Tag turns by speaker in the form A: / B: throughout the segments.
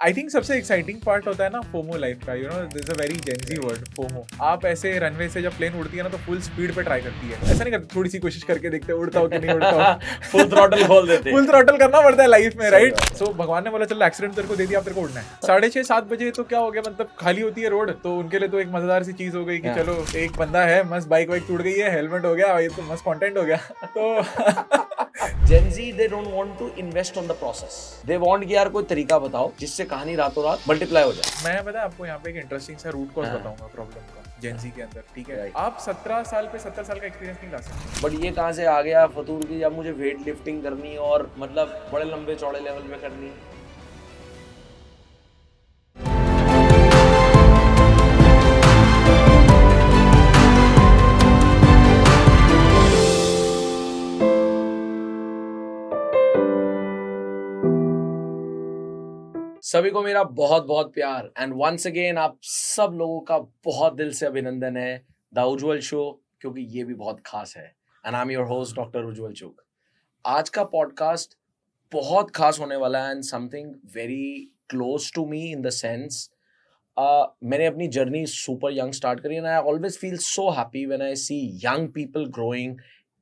A: I think सबसे exciting part होता है ना फोमो लाइफ का, you know this is a very Gen Z word FOMO. आप ऐसे रनवे से जब प्लेन उड़ती है ना तो फुल स्पीड पे ट्राई करती है, ऐसा नहीं करती थोड़ी सी कोशिश करके देखते हैं उड़ता हो कि नहीं उड़ता हो।
B: फुल थ्रॉटल खोल देते
A: फुल थ्रॉटल करना पड़ता है लाइफ में,
B: सही
A: राइट?
B: बात है।
A: सो भगवान ने बोला चलो एक्सीडेंट तेरे को दे दिया, अब तेरे को उड़ना है। 6:30-7 बजे तो क्या हो गया, मतलब खाली होती है रोड, तो उनके लिए तो एक मजेदार सी चीज हो गई कि
B: हाँ।
A: चलो एक बंदा है, मस्त बाइक वाइक टूट गई है, हेलमेट हो गया, ये तो मस्त कंटेंट हो गया। तो
B: Gen Z, they don't want to invest on the process. They want कि यार कोई तरीका बताओ जिससे कहानी रातों रात मल्टीप्लाई हो जाए।
A: मैं पता है आपको यहाँ पे एक इंटरेस्टिंग सा रूट कॉज
B: हाँ।
A: बताऊंगा प्रॉब्लम का जेंजी के अंदर, ठीक है?
B: Right.
A: आप 17 साल पे 70 साल का एक्सपीरियंस नहीं ला सकते।
B: बट ये कहाँ से आ गया फतूर की जब मुझे वेट लिफ्टिंग करनी और मतलब बड़े लंबे चौड़े लेवल पे करनी। सभी को मेरा बहुत बहुत प्यार एंड वंस अगेन आप सब लोगों का बहुत दिल से अभिनंदन है द उज्जवल शो, क्योंकि ये भी बहुत खास है and I am your host doctor Ujjwal Chugh. आज का पॉडकास्ट बहुत खास होने वाला है and something very close to me in the sense मैंने अपनी जर्नी सुपर यंग स्टार्ट करी and I always feel so happy when I see young people growing,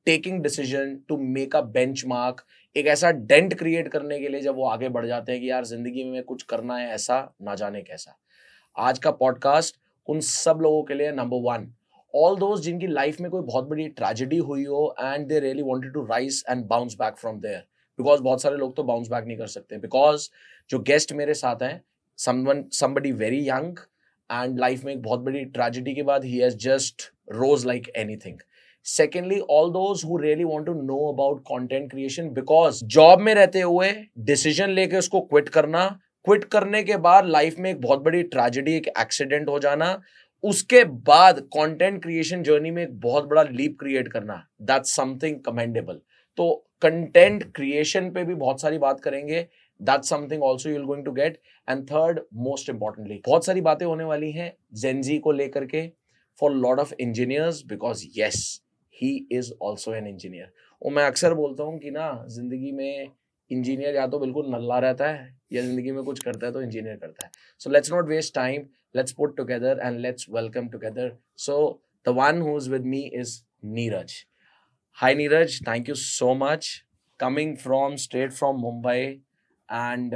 B: taking decision to make a benchmark, एक ऐसा dent create करने के लिए जब वो आगे बढ़ जाते हैं कि यार जिंदगी में कुछ करना है ऐसा ना जाने कैसा। आज का पॉडकास्ट उन सब लोगों के लिए नंबर 1, ऑल दोज जिनकी लाइफ में कोई बहुत बड़ी ट्रेजेडी हुई हो and they really wanted to rise and bounce back from there, because बहुत सारे लोग तो बाउंस बैक नहीं कर सकते। बिकॉज जो गेस्ट मेरे साथ हैं, somebody very young and life में एक बहुत बड़ी ट्रेजेडी के बाद he has just rose like anything. Secondly, all those who really want to know about content creation because job में रहते हुए डिसीजन लेके उसको क्विट करने के बाद लाइफ में एक बहुत बड़ी ट्रेजेडी, एक एक्सीडेंट हो जाना, उसके बाद कंटेंट क्रिएशन जर्नी में एक बहुत बड़ा लीप क्रिएट करना, दैट्स समथिंग कमेंडेबल। तो कंटेंट क्रिएशन पे भी बहुत सारी बात करेंगे, that's something also you're going to get. And third, most importantly, बहुत सारी बातें होने वाली हैं Gen Z को लेकर के for lot of engineers because yes, he is also an engineer. और मैं अक्सर बोलता हूँ कि ना जिंदगी में इंजीनियर या तो बिल्कुल नल्ला रहता है या जिंदगी में कुछ करता है तो इंजीनियर करता है। So let's not waste time. Let's put together and let's welcome together. So the one who's with me is Neeraj. Hi Neeraj, thank you so much coming from straight from Mumbai and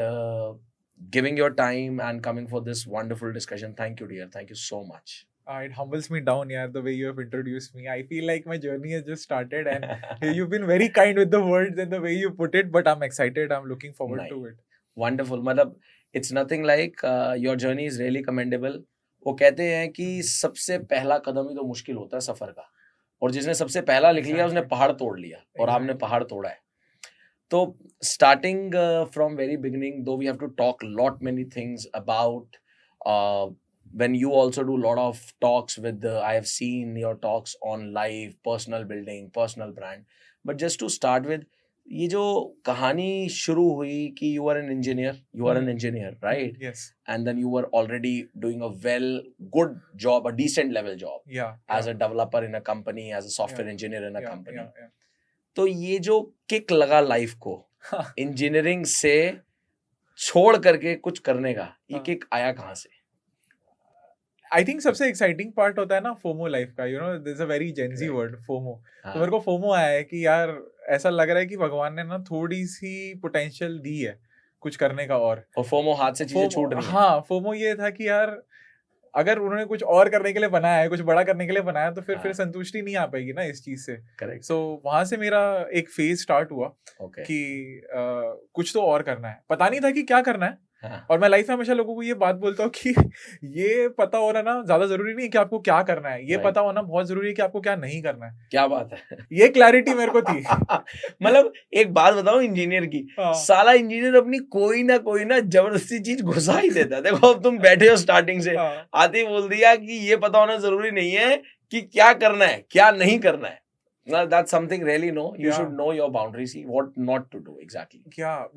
B: giving your time and coming for this wonderful discussion. Thank you, dear. Thank you so much.
A: It humbles me down, yeah, the way you have introduced me. I feel like my journey has just started and you've been very kind with the words and the way you put it, but I'm excited. I'm looking forward to it.
B: Wonderful. मतलब it's nothing like your journey is really commendable. वो कहते हैं कि सबसे पहला कदम ही तो मुश्किल होता है सफर का, और जिसने सबसे पहला लिख लिया उसने पहाड़ तोड़ लिया, और आपने पहाड़ तोड़ा है। तो starting from very beginning, though we have to talk lot many things about when you also do lot of talks with I have seen your talks on life, personal building, personal brand, but just to start with, ये जो कहानी शुरू हुई कि you are an engineer, right?
A: Yes.
B: And then you were already doing a good job, a decent level job,
A: Yeah.
B: as a developer in a company, as a software engineer in a company.
A: Yeah.
B: तो ये जो kick लगा life को engineering से छोड़ करके कुछ करने का, ये किक आया कहाँ से?
A: आई थिंक सबसे एक्साइटिंग पार्ट होता है ना फोमो लाइफ का, you know this is a very Gen Z word FOMO. तो मेरे को फोमो आया है कि यार ऐसा लग रहा है कि भगवान ने ना थोड़ी सी पोटेंशियल दी है कुछ करने का, और
B: फोमो हाथ से चीजें छूट रही हैं।
A: हाँ, फोमो ये था कि यार अगर उन्होंने कुछ और करने के लिए बनाया है, कुछ बड़ा करने के लिए बनाया, तो फिर संतुष्टि नहीं आ पाएगी ना इस चीज से।
B: करेक्ट।
A: सो वहां से मेरा एक फेज स्टार्ट हुआ कि कुछ तो और करना है, पता नहीं था कि क्या करना है। और मैं लाइफ में हमेशा लोगों को ये बात बोलता हूँ कि ये पता होना ना ज्यादा जरूरी नहीं है कि आपको क्या करना है, ये पता होना बहुत जरूरी है कि आपको क्या नहीं करना है।
B: क्या बात है,
A: ये क्लैरिटी मेरे को थी।
B: मतलब एक बात बताऊं इंजीनियर की, साला इंजीनियर अपनी कोई ना जबरदस्ती चीज घुसा ही देता है। देखो अब तुम बैठे हो स्टार्टिंग से, आते ही बोल दिया कि ये पता होना जरूरी नहीं है कि क्या करना है क्या नहीं करना है। That's something really you should know your boundaries, what not to do exactly.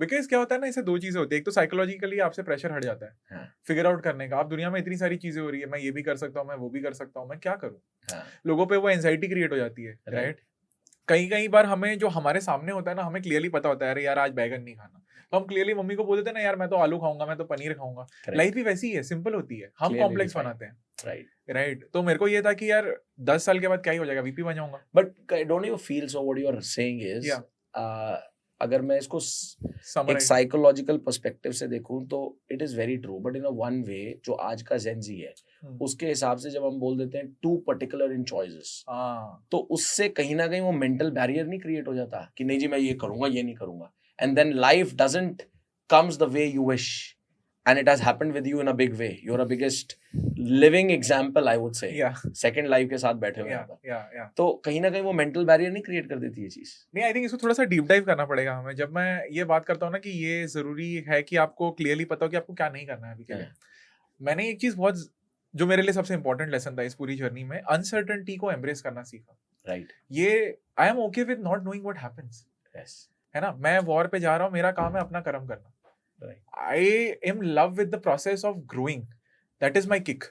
A: Because क्या होता है ना, इससे दो चीजें होती है। एक तो साइकोलॉजिकली आपसे प्रेशर हट जाता है फिगर आउट करने का। आप दुनिया में इतनी सारी चीजें हो रही है, मैं ये भी कर सकता हूँ, मैं वो भी कर सकता हूँ, मैं क्या करूँ। लोगों पे वो एंजाइटी क्रिएट हो जाती है, राइट? कई बार हमें जो हमारे सामने होता है ना, हमें क्लियरली पता होता है अरे यार आज बैगन नहीं खाना, तो हम क्लियरली मम्मी को बोल देते ना यार मैं तो आलू खाऊंगा, मैं तो पनीर खाऊंगा। लाइफ भी वैसी है, सिंपल होती है, हम कॉम्प्लेक्स बनाते हैं। राइट। तो मेरे को ये था कि यार 10 साल के बाद क्या ही हो जाएगा, वीपी बन जाऊंगा।
B: But don't you feel so what you are saying is, अगर मैं इसको एक साइकोलॉजिकल पर्सपेक्टिव से देखूं तो it is very true, but in a one way जो आज का जेन जी है उसके हिसाब से जब हम बोल देते हैं टू पर्टिकुलर इन चॉइसेस, तो उससे कहीं ना कहीं वो मेंटल बैरियर नहीं क्रिएट हो जाता कि नहीं जी मैं ये करूंगा ये नहीं करूंगा, and then life doesn't comes the way you wish, and it has happened with you in a big way. You're a biggest living example, I would say. Second life के साथ बैठे हुए हैं पर। तो कहीं ना कहीं वो mental barrier नहीं create कर देती है चीज।
A: नहीं, I think इसको थोड़ा सा deep dive करना पड़ेगा हमें। जब मैं ये बात करता हूँ ना कि ये जरूरी है कि आपको clearly पता हो कि आपको क्या नहीं करना है अभी के लिए। मैंने एक चीज बहुत जो मेरे लिए सबसे important lesson था इस पूरी जर्नी में, uncertainty को embrace करना सीखा।
B: Right.
A: ये I am okay with not knowing what happens.
B: Yes.
A: है ना, मैं वॉर पे जा रहा हूँ, मेरा काम है अपना कर्म करना। I am love with the process of growing. That is my kick.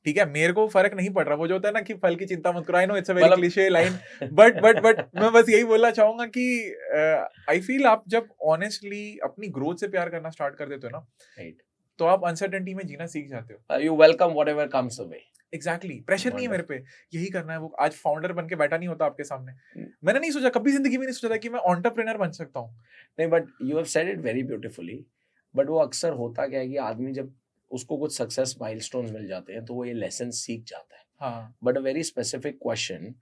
A: ठीक है, मेरे को फर्क नहीं पड़ रहा, वो जो होता है ना कि फल की चिंता मत करो, I know it's a very cliche line, but मैं बस यही बोलना चाहूंगा कि I feel आप जब honestly अपनी ग्रोथ से प्यार करना स्टार्ट कर देते हो ना, तो आप अनसर्टेनिटी में जीना सीख जाते हो।
B: You welcome whatever comes away.
A: Exactly. Pressure नहीं है मेरे पे, यही करना है। वो आज फाउंडर बन के बैठा नहीं होता आपके सामने। मैंने नहीं सोचा, कभी जिंदगी में नहीं सोचा था कि मैं एंटरप्रेन्योर बन सकता हूँ।
B: नहीं, but you have said it very beautifully. But वो अक्सर होता क्या है कि आदमी जब उसको कुछ सक्सेस माइलस्टोन्स मिल जाते हैं तो वो ये लेसन सीख जाता है।
A: हाँ।
B: But a very specific question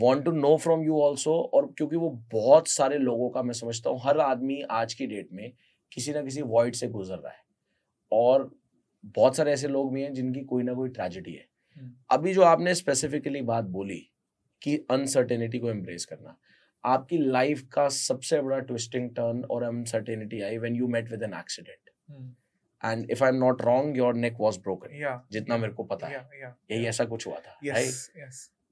B: want to know from you also, और क्योंकि वो बहुत सारे लोगों का मैं समझता हूँ हर आदमी आज की डेट में किसी ना किसी वॉइड से गुजर रहा है, और बहुत सारे ऐसे लोग भी हैं जिनकी कोई ना कोई ट्रेजेडी है। अभी जो आपने स्पेसिफिकली बात बोली कि अनसर्टेनिटी को एम्ब्रेस करना, आपकी लाइफ का सबसे बड़ा ट्विस्टिंग टर्न और uncertainty I when you met with an accident, and if I am not wrong your neck was broken, जितना मेरे को पता है यही ऐसा कुछ हुआ था, राइट?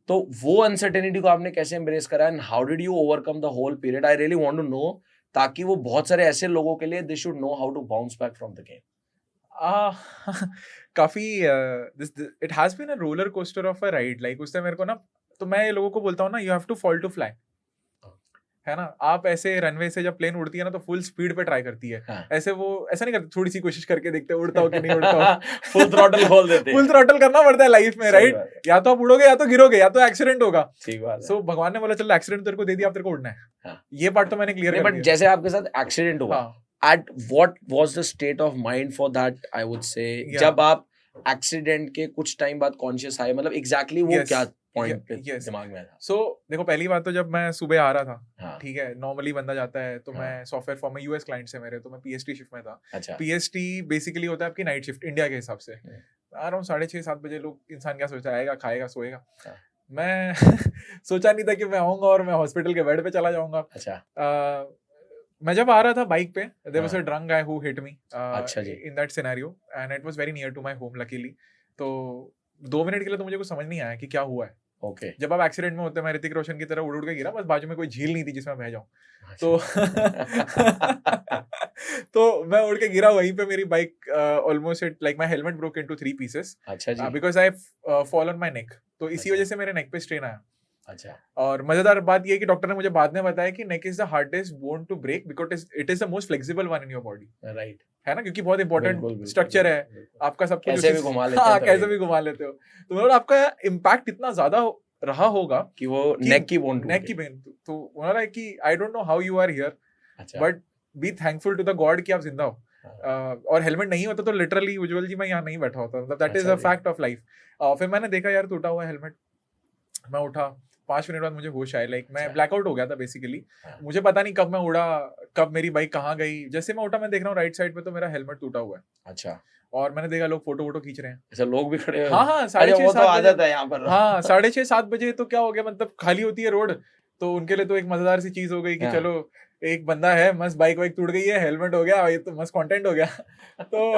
B: तो वो अनसर्टेनिटी को आपने कैसे एम्ब्रेस करा, and how did you overcome the whole period? I really want to know, ताकि वो बहुत सारे ऐसे लोगों के लिए they should know how to bounce back from the game.
A: काफी it has been a roller coaster of a ride. Like उससे मेरे को ना, तो मैं ये लोगों को बोलता हूँ ना, you have to fall to fly, है ना। आप ऐसे रनवे से जब प्लेन उड़ती है ना तो फुल स्पीड पे ट्राई करती है। हाँ। ऐसे वो ऐसा नहीं करती, थोड़ी सी कोशिश करके देखते उड़ता हो कि नहीं उड़ता हो।
B: फुल थ्रॉटल खोल देते हैं।
A: फुल थ्रॉटल करना पड़ता है लाइफ में, राइट? या तो आप उड़ोगे या तो गिरोगे या तो एक्सीडेंट होगा।
B: ठीक बात है।
A: सो भगवान ने बोला चल एक्सीडेंट तेरे को दे दिया, अब तेरे को उड़ना है। हाँ। ये पार्ट तो मैंने क्लियर कर दिया।
B: बट जैसे आपके साथ एक्सीडेंट हुआ, at what was the state of mind for that, I would say, जब आप एक्सीडेंट के कुछ टाइम बाद कॉन्शियस आए, मतलब एग्जैक्टली वो क्या पॉइंट पे दिमाग में था?
A: सो देखो, पहली बात तो जब मैं सुबह आ रहा था, ठीक है, नॉर्मली बंदा जाता है, तो मैं सॉफ्टवेयर फॉर्म में यूएस क्लाइंट से मेरे, तो मैं पीएसटी शिफ्ट में था। अच्छा। पीएसटी बेसिकली होता है आपकी नाइट शिफ्ट इंडिया के हिसाब से। आ रहा हूँ 6:30-7 बजे, लोग इंसान क्या सोचता है, आएगा खाएगा सोएगा। मैं सोचा नहीं था कि मैं आऊंगा और मैं हॉस्पिटल के बेड पे चला जाऊंगा। अच्छा। मैं जब आ रहा था बाइक पे, there was a drunk guy who hit me in that scenario and it was very near to my home luckily. तो 2 मिनट के लिए तो मुझे कुछ समझ नहीं आया कि क्या हुआ है।
B: Okay.
A: जब आप एक्सीडेंट में होते हैं, मैं ऋतिक रोशन की तरह उड़ उड़ के गिरा, बस बाजू में कोई झील नहीं थी जिसमें बह जाऊं। तो तो मैं उड़ के गिरा वहीं पे, मेरी bike almost like my helmet broke into 3 pieces. अच्छा जी। Because I fall on my neck, तो इसी वजह से मेरे नेक पे स्ट्रेन आया। अच्छा। और मजेदार बात ये कि डॉक्टर ने मुझे बाद में बताया कि neck is the hardest bone to break because it is the most flexible one in your body, right? है ना, क्योंकि बहुत इंपॉर्टेंट स्ट्रक्चर है आपका, सब कुछ कैसे भी घुमा लेते हो। हाँ, कैसे भी घुमा लेते हो। तो मतलब आपका इम्पैक्ट इतना ज्यादा रहा होगा कि वो नेक की बोन तो उन्होंने कि I don't know how you are here, but be thankful to the god कि आप जिंदा हो। और हेलमेट नहीं होता तो लिटरली उज्जवल जी मैं यहाँ नहीं बैठा होता, मतलब that is a fact of life. फिर मैंने देखा यार टूटा हुआ हेलमेट, मैं उठा, 5 मिनट बाद मुझे होश आया, लाइक मैं ब्लैकआउट हो गया था बेसिकली। मुझे पता नहीं कब मैं उड़ा, कब मेरी बाइक कहाँ गई। जैसे मैं उठा, मैं देख रहा हूँ राइट साइड पे तो मेरा हेलमेट टूटा हुआ है। अच्छा। और मैंने देखा लोग फोटो खींच रहे हैं। अच्छा, लोग भी खड़े हैं। हाँ, 6:30-7 बजे। हाँ, 6:30-7 बजे तो क्या हो गया, मतलब खाली होती है रोड, तो उनके लिए तो एक मजेदार सी चीज हो गई कि चलो एक बंदा है, मस्त बाइक वाइक टूट गई है, हेलमेट हो गया, ये तो मस्त कंटेंट हो गया। तो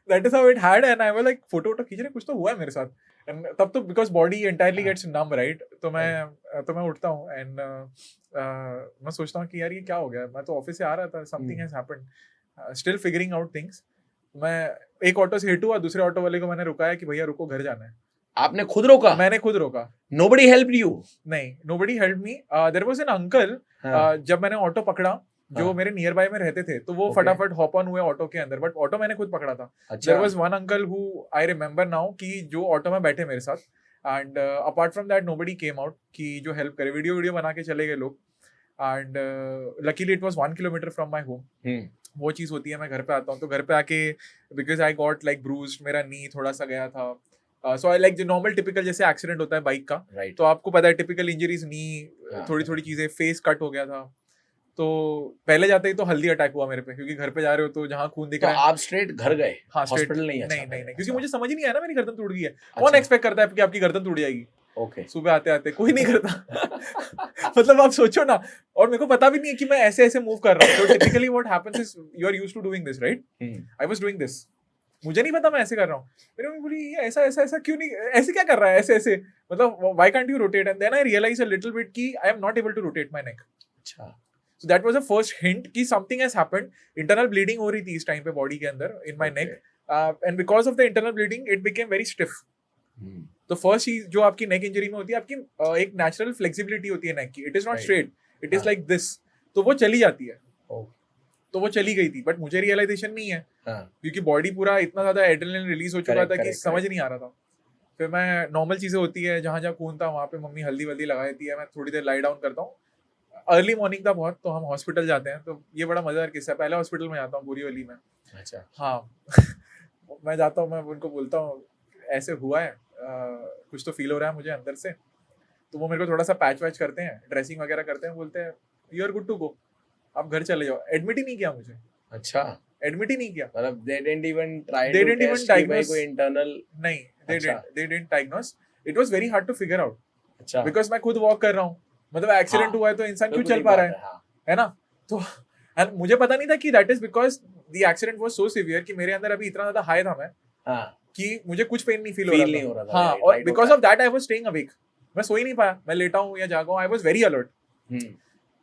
A: that is how it had, and I was like photo खींच रहे, कुछ तो हुआ है मेरे साथ। And तब तो because body entirely gets numb, right? तो मैं उठता हूँ and मैं सोचता हूँ कि यार ये क्या हो गया, मैं तो ऑफिस से आ रहा था, something has happened, still figuring out things। मैं एक ऑटो से हिट हुआ, दूसरे ऑटो वाले को मैंने रुकाया कि भैया रुको, घर जाना है।
B: आपने खुद रोका? मैंने खुद रोका। Nobody helped you?
A: नहीं, nobody helped me. There was an uncle, जब मैंने ऑटो पकड़ा जो मेरे नियर बाय में रहते थे, तो वो फटाफट हॉप ऑन हुए ऑटो के अंदर, बट ऑटो मैंने खुद पकड़ा था. There was one uncle who I remember now कि जो ऑटो में बैठे मेरे साथ, and apart from that nobody came out कि जो हेल्प करे. वीडियो बना के चले गए लोग. And luckily it was 1 kilometre from my home. वो चीज होती है, मैं घर पे आता हूँ तो घर पे आके because I got like bruised, मेरा नी थोड़ा सा गया था. सो आई लाइक जो नॉर्मल टिपिकल जैसे एक्सीडेंट होता है बाइक का, तो आपको पता है टिपिकल इंजरीज, नी, थोड़ी चीजें, फेस कट हो गया था. तो पहले जाते ही तो हल्दी अटैक हुआ मेरे पे, क्योंकि घर पे जा रहे हो तो जहाँ खून दिख रहा है.
B: आप स्ट्रेट घर गए?
A: हाँ,
B: हॉस्पिटल नहीं?
A: नहीं, क्योंकि मुझे समझ ही नहीं आया ना मेरी गर्दन टूट गई है. कौन एक्सपेक्ट करता है कि आपकी गर्दन टूट जाएगी? सुबह आते आते कोई नहीं करता. मतलब आप सोचो ना. और मेरे को पता भी नहीं है कि मैं ऐसे मूव कर रहा हूँ. तो typically what happens is you are used to doing this, right? I was doing this. मुझे नहीं पता मैं ऐसे कर रहा हूँ. मेरी मम्मी बोली ये ऐसा क्यों नहीं, ऐसे क्या कर रहा है, ऐसे मतलब why can't you rotate? And then I realize a little bit कि I am not able to rotate my neck. अच्छा. So that was the first hint कि something has happened. Internal bleeding हो रही थी इस टाइम पे body के अंदर, in my neck, and because of the internal bleeding it became very stiff. तो फर्स्ट चीज जो आपकी नेक इंजरी में होती है, आपकी एक नेचुरल फ्लेक्सिबिलिटी होती है नेक की. It is not straight, it is like this. तो वो चली जाती है. तो वो चली गई थी, बट मुझे रियलाइजेशन नहीं है क्योंकि बॉडी पूरा इतना ज्यादा एड्रेनलिन रिलीज हो चुका था कि समझ नहीं आ रहा था. फिर मैं नॉर्मल चीजें होती है, जहाँ जहाँ खून था वहाँ पे मम्मी हल्दी वल्दी लगा देती है, मैं थोड़ी देर लाई डाउन करता हूँ. अर्ली मॉर्निंग था बहुत, तो हम हॉस्पिटल जाते हैं. तो ये बड़ा मजेदार किस्सा है. पहले हॉस्पिटल में जाता हूँ बोरीवली में. अच्छा. हाँ. मैं जाता हूँ, मैं उनको बोलता हूँ ऐसे हुआ है, कुछ तो फील हो रहा है मुझे अंदर से. तो वो मेरे को थोड़ा सा पैच वैच करते हैं, ड्रेसिंग वगैरह करते हैं, बोलते हैं you are good to go, आप घर चले जाओ. एडमिट ही नहीं किया मुझे. अच्छा. एडमिट ही नहीं किया. मतलब they didn't even diagnose कोई इंटरनल. नहीं, they didn't diagnose. It was very hard to figure out. अच्छा. Because मैं खुद वॉक कर रहा हूँ. मतलब एक्सीडेंट हुआ है तो इंसान क्यों चल पा रहा है ना? तो एंड मुझे पता नहीं था कि that is because the accident was so severe कि मेरे अंदर अभी इतना ज्यादा हाई था मैं कि मुझे कुछ पेन नहीं फील हो रहा था. हाँ, और because of that I was staying awake. मैं सो ही नहीं पाया, मैं लेटा हूँ या जागा हूँ. I was very alert.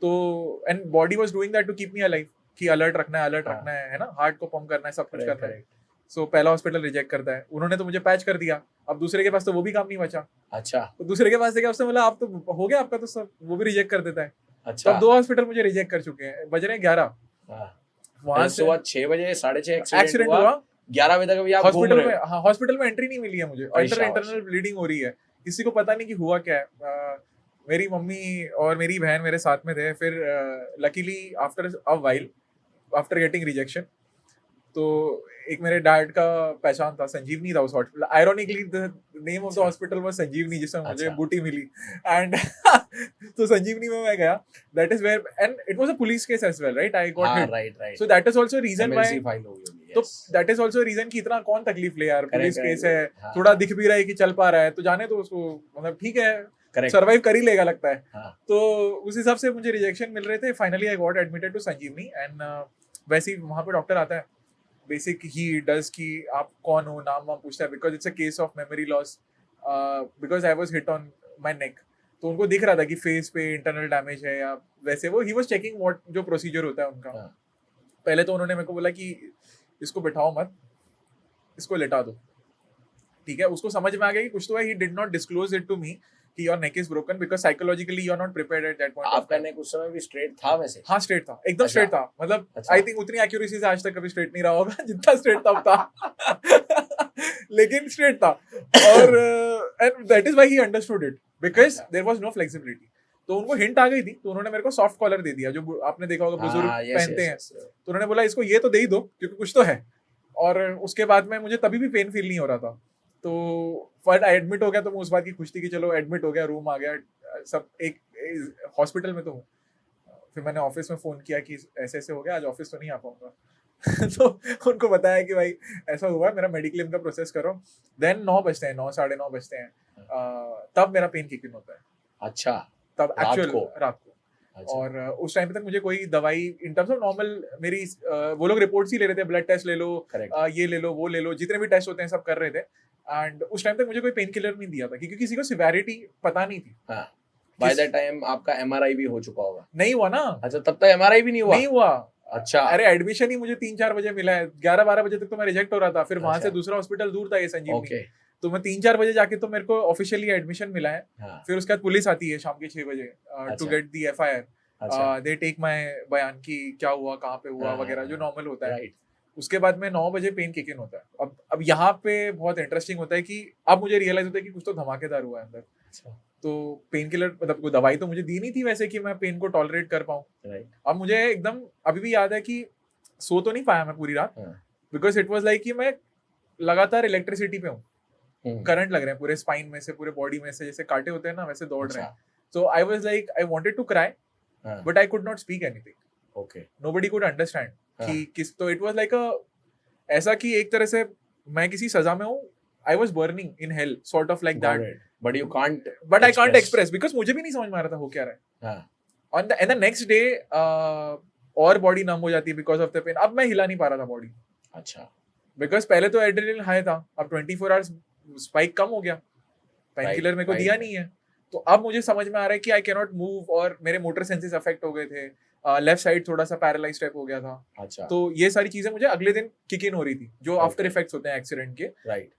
A: तो and body was doing that to keep me alive, कि अलर्ट रखना है ना, हार्ट को पंप करना है, सब कुछ करना है. सो पहला हॉस्पिटल रिजेक्ट करता है. उन्होंने तो मुझे पैच कर दिया. अब दूसरे के पास तो वो भी काम नहीं बचा. अच्छा. तो दूसरे के पास से क्या, उसने बोला आप तो हो गया आपका, तो सब वो भी रिजेक्ट कर देता है. अच्छा. तो 2 हॉस्पिटल मुझे रिजेक्ट कर चुके हैं. बज रहे 11. वहां से 6 बजे 6:30 एक्सीडेंट हुआ. 11 बजे तक अभी आप हॉस्पिटल में. हाँ, हॉस्पिटल में एंट्री नहीं मिली है मुझे. इंटरनल ब्लीडिंग हो रही है. किसी को पता नहीं कि हुआ क्या है. मेरी मम्मी और मेरी बहन मेरे साथ में थे. फिर luckily after a while, after getting rejection, तो एक मेरे डैड का पहचान था, संजीवनी था उस hospital. Ironically the name of the hospital was Sanjeevani, जिसमें मुझे बूटी मिली. एंड तो संजीवनी में मैं गया. That is where, and it was a police case as well, right? I got hit. Right. So that is also reason why. तो that is also reason कि इतना कौन तकलीफ ले यार. पुलिस केस है, थोड़ा दिख भी रहा है कि चल पा रहा है, तो जाने दो उसको. मतलब ठीक है, सर्वाइव कर ही लेगा लगता है. तो उस हिसाब से मुझे रिजेक्शन मिल रहे थे. Finally I got admitted to Sanjeevani. And वैसे ही वहाँ पे डॉक्टर आता है. बेसिक ही डज कि आप कौन हो, नाम वाम पूछता है, because it's a case of memory loss, because I was hit on my neck. तो उनको दिख रहा था कि फेस पे इंटरनल डैमेज है या वैसे. वो ही वाज चेकिंग व्हाट जो प्रोसीजर होता है उनका. पहले तो उन्होंने मेरे को बोला कि इसको बिठाओ मत, इसको लेटा दो. ठीक है, उसको समझ में आ गया कि कुछ तो है. He did not disclose it to me कि your neck is broken, because psychologically you are not prepared at that point. आपका नेक उस समय भी स्ट्रेट था वैसे? हाँ, स्ट्रेट था, एकदम स्ट्रेट था. मतलब आई थिंक उतनी एक्यूरेसी से आज तक कभी स्ट्रेट नहीं रहा होगा जितना स्ट्रेट तब था. लेकिन स्ट्रेट था. और and that is why he understood it, because there was no flexibility. तो उनको हिंट आ गई थी, तो उन्होंने मेरे को सॉफ्ट कॉलर दे दिया, जो आपने देखा होगा बुजुर्ग पहनते हैं. तो उन्होंने बोला इसको ये तो दे ही दो क्योंकि कुछ तो है. और उसके बाद में मुझे तभी भी पेन फील नहीं हो रहा था. तो फर्स्ट एडमिट हो गया, तो मैं उस बात की खुश थी कि चलो एडमिट हो गया, रूम आ गया, सब एक हॉस्पिटल में तो हूँ. फिर मैंने ऑफिस में फ़ोन किया कि ऐसे ऐसे हो गया, आज ऑफिस तो नहीं आ पाऊंगा. तो उनको बताया कि भाई ऐसा हुआ, मेरा मेडिक्लेम का प्रोसेस करो. देन 9 बजते हैं, 9 साढ़े 9 बजते हैं, तब मेरा पेन किक इन होता है. अच्छा. तब एक्चुअल रात को. अच्छा. और उस टाइम तक मुझे कोई दवाई इन टर्म्स ऑफ नॉर्मल, मेरी वो लोग रिपोर्ट्स ही ले रहे थे, ब्लड टेस्ट ले लो, ये ले लो, वो ले लो, जितने भी टेस्ट होते हैं सब कर रहे थे. एंड उस टाइम तक मुझे कोई पेन किलर नहीं दिया था क्योंकि किसी को सिवियरिटी पता नहीं थी. बाय दैट टाइम आपका एमआरआई भी हो चुका होगा. नहीं हुआ ना. अच्छा, तब तक एमआरआई भी नहीं हुआ. अच्छा. अरे एडमिशन ही मुझे 3-4 बजे मिला है. 11-12 बजे तक तो मैं रिजेक्ट हो रहा था. फिर वहां से दूसरा हॉस्पिटल दूर था, ये संजीवनी. तो मैं 3-4 बजे जाके तो मेरे को ऑफिशियली एडमिशन मिला है. फिर उसके बाद पुलिस आती है शाम के 6 बजे to get the FIR. They take my बयान की क्या हुआ, कहाँ पे हुआ वगैरह, जो नॉर्मल होता है। उसके बाद में 9 बजे पेन किक इन होता है। अब यहाँ पे बहुत इंटरेस्टिंग होता है कि अब मुझे रियलाइज होता है कि कुछ तो धमाकेदार हुआ है अंदर। तो पेन किलर मतलब कोई दवाई तो मुझे दी नहीं थी वैसे कि मैं पेन को टॉलरेट कर पाऊँ। अब मुझे एकदम अभी भी याद है कि सो तो नहीं पाया मैं पूरी रात, बिकॉज इट वॉज लाइक कि मैं लगातार इलेक्ट्रिसिटी पे हूँ, करंट लग रहे हैं पूरे स्पाइन में से, पूरे बॉडी में से, जैसे कांटे होते हैं ना वैसे दौड़ रहे हैं। So I was like I wanted to cry but I could not speak anything. Okay, nobody could understand कि किस, तो इट वाज लाइक अ ऐसा कि एक तरह से मैं किसी सजा में हूँ, I was burning in hell sort of like that, but you can't, but I can't express because मुझे भी नहीं समझ में आ रहा था हो क्या रहा है। On the end the next day और बॉडी नम हो जाती है बिकॉज ऑफ द पेन। अब मैं हिला नहीं पा रहा था बॉडी। अच्छा, बिकॉज पहले तो एड्रेनलिन हाई था, अब 24 आवर्स स्पाइक कम हो गया, पेन किलर मेरे को दिया नहीं है। तो अब मुझे समझ में आ रहा है कि आई कैन नॉट मूव, और मेरे मोटर सेंसेस अफेक्ट हो गए थे, लेफ्ट साइड थोड़ा सा पैरालाइज टाइप हो गया था। अच्छा, तो ये सारी चीजें मुझे अगले दिन किक इन हो रही थी, जो आफ्टर इफेक्ट्स होते हैं एक्सीडेंट के। राइट,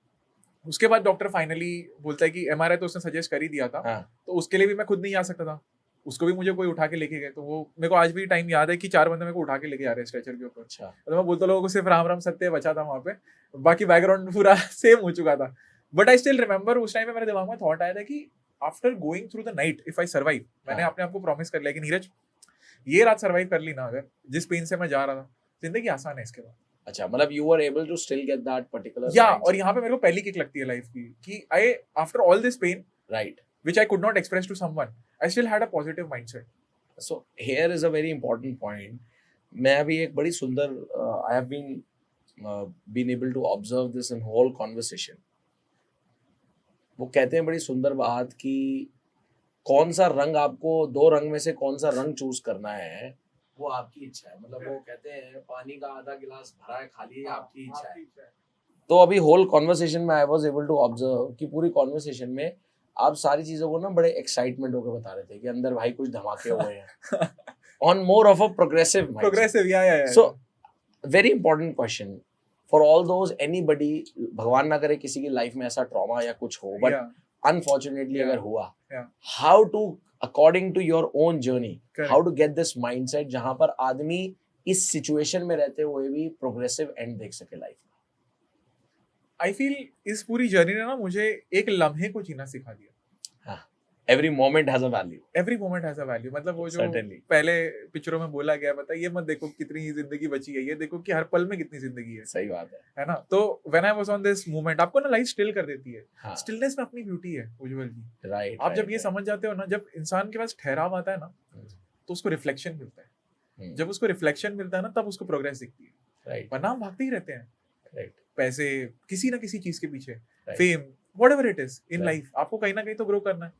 A: उसके बाद डॉक्टर फाइनली बोलता है कि एमआरआई तो उसने सजेस्ट कर ही दिया था। तो उसके लिए भी मैं खुद नहीं आ सकता था, उसको भी मुझे कोई उठा के लेके गए। तो वो मेरे को आज भी टाइम याद है कि 4 बंदे मेरे को उठा के लेके आ रहे हैं स्ट्रेचर के ऊपर। अच्छा, तो मैं बोलता लोगों को सिर्फ राम राम सत्य बचा था वहां पे, बाकी बैकग्राउंड पूरा सेम हो चुका था। बट आई स्टिल रिमेंबर उस टाइम में मेरे दिमाग में थॉट आया था कि after going through the night if I survive, मैंने अपने आप को प्रॉमिस कर लिया कि नीरज ये रात सर्वाइव कर ली ना अगर, जिस पेन से मैं जा रहा था, जिंदगी आसान है इसके बाद। अच्छा, मतलब you were able to still get that particular और यहाँ पे मेरे को पहली किक लगती है लाइफ की कि I after all this pain, right, which I could not express to someone, I still had a positive mindset. So here is a very important point. मैं अभी एक बड़ी सुंदर I have been able to observe this in whole conversation. वो कहते हैं बड़ी सुंदर बात कि कौन सा रंग आपको, 2 रंग में से कौन सा रंग चूज करना है वो आपकी इच्छा है। मतलब वो कहते हैं पानी का आधा गिलास भरा है खाली है, आपकी इच्छा है। तो अभी होल कॉन्वर्सेशन में I was able to observe कि पूरी कॉन्वर्सेशन में आप सारी चीजों को ना बड़े एक्साइटमेंट होकर बता रहे थे कि अंदर भाई कुछ धमाके हुए हैं on more of a progressive या so very important question for all those anybody, भगवान ना करे किसी की लाइफ में ऐसा ट्रॉमा या कुछ हो, बट अनफॉर्चुनेटली अगर हुआ, how to according to your own journey, how to get this mindset जहां पर आदमी इस सिचुएशन में रहते हुए भी प्रोग्रेसिव एंड देख सके लाइफ में। आई फील इस पूरी जर्नी ने ना मुझे एक लम्हे को जीना सिखा दिया। Every moment has a value, every moment has a value. मतलब वो जो पहले पिक्चरों में बोला गया, बता ये मत देखो कितनी जिंदगी बची है, ये देखो कि हर पल में कितनी जिंदगी है। सही बात है ना। तो when I was on this moment, आपको ना लाइफ स्टिल कर देती है। स्टिलनेस में अपनी ब्यूटी है उज्जवल जी। राइट, आप जब ये समझ जाते हो ना, जब इंसान के पास ठहराव आता है ना, तो उसको रिफ्लेक्शन मिलता है। जब उसको रिफ्लेक्शन मिलता है ना, तब उसको प्रोग्रेस दिखती है। राइट, वरना हम भागते ही रहते हैं। राइट, पैसे, किसी ना किसी चीज के पीछे, fame, whatever it is in life, आपको कहीं ना कहीं तो ग्रो करना है,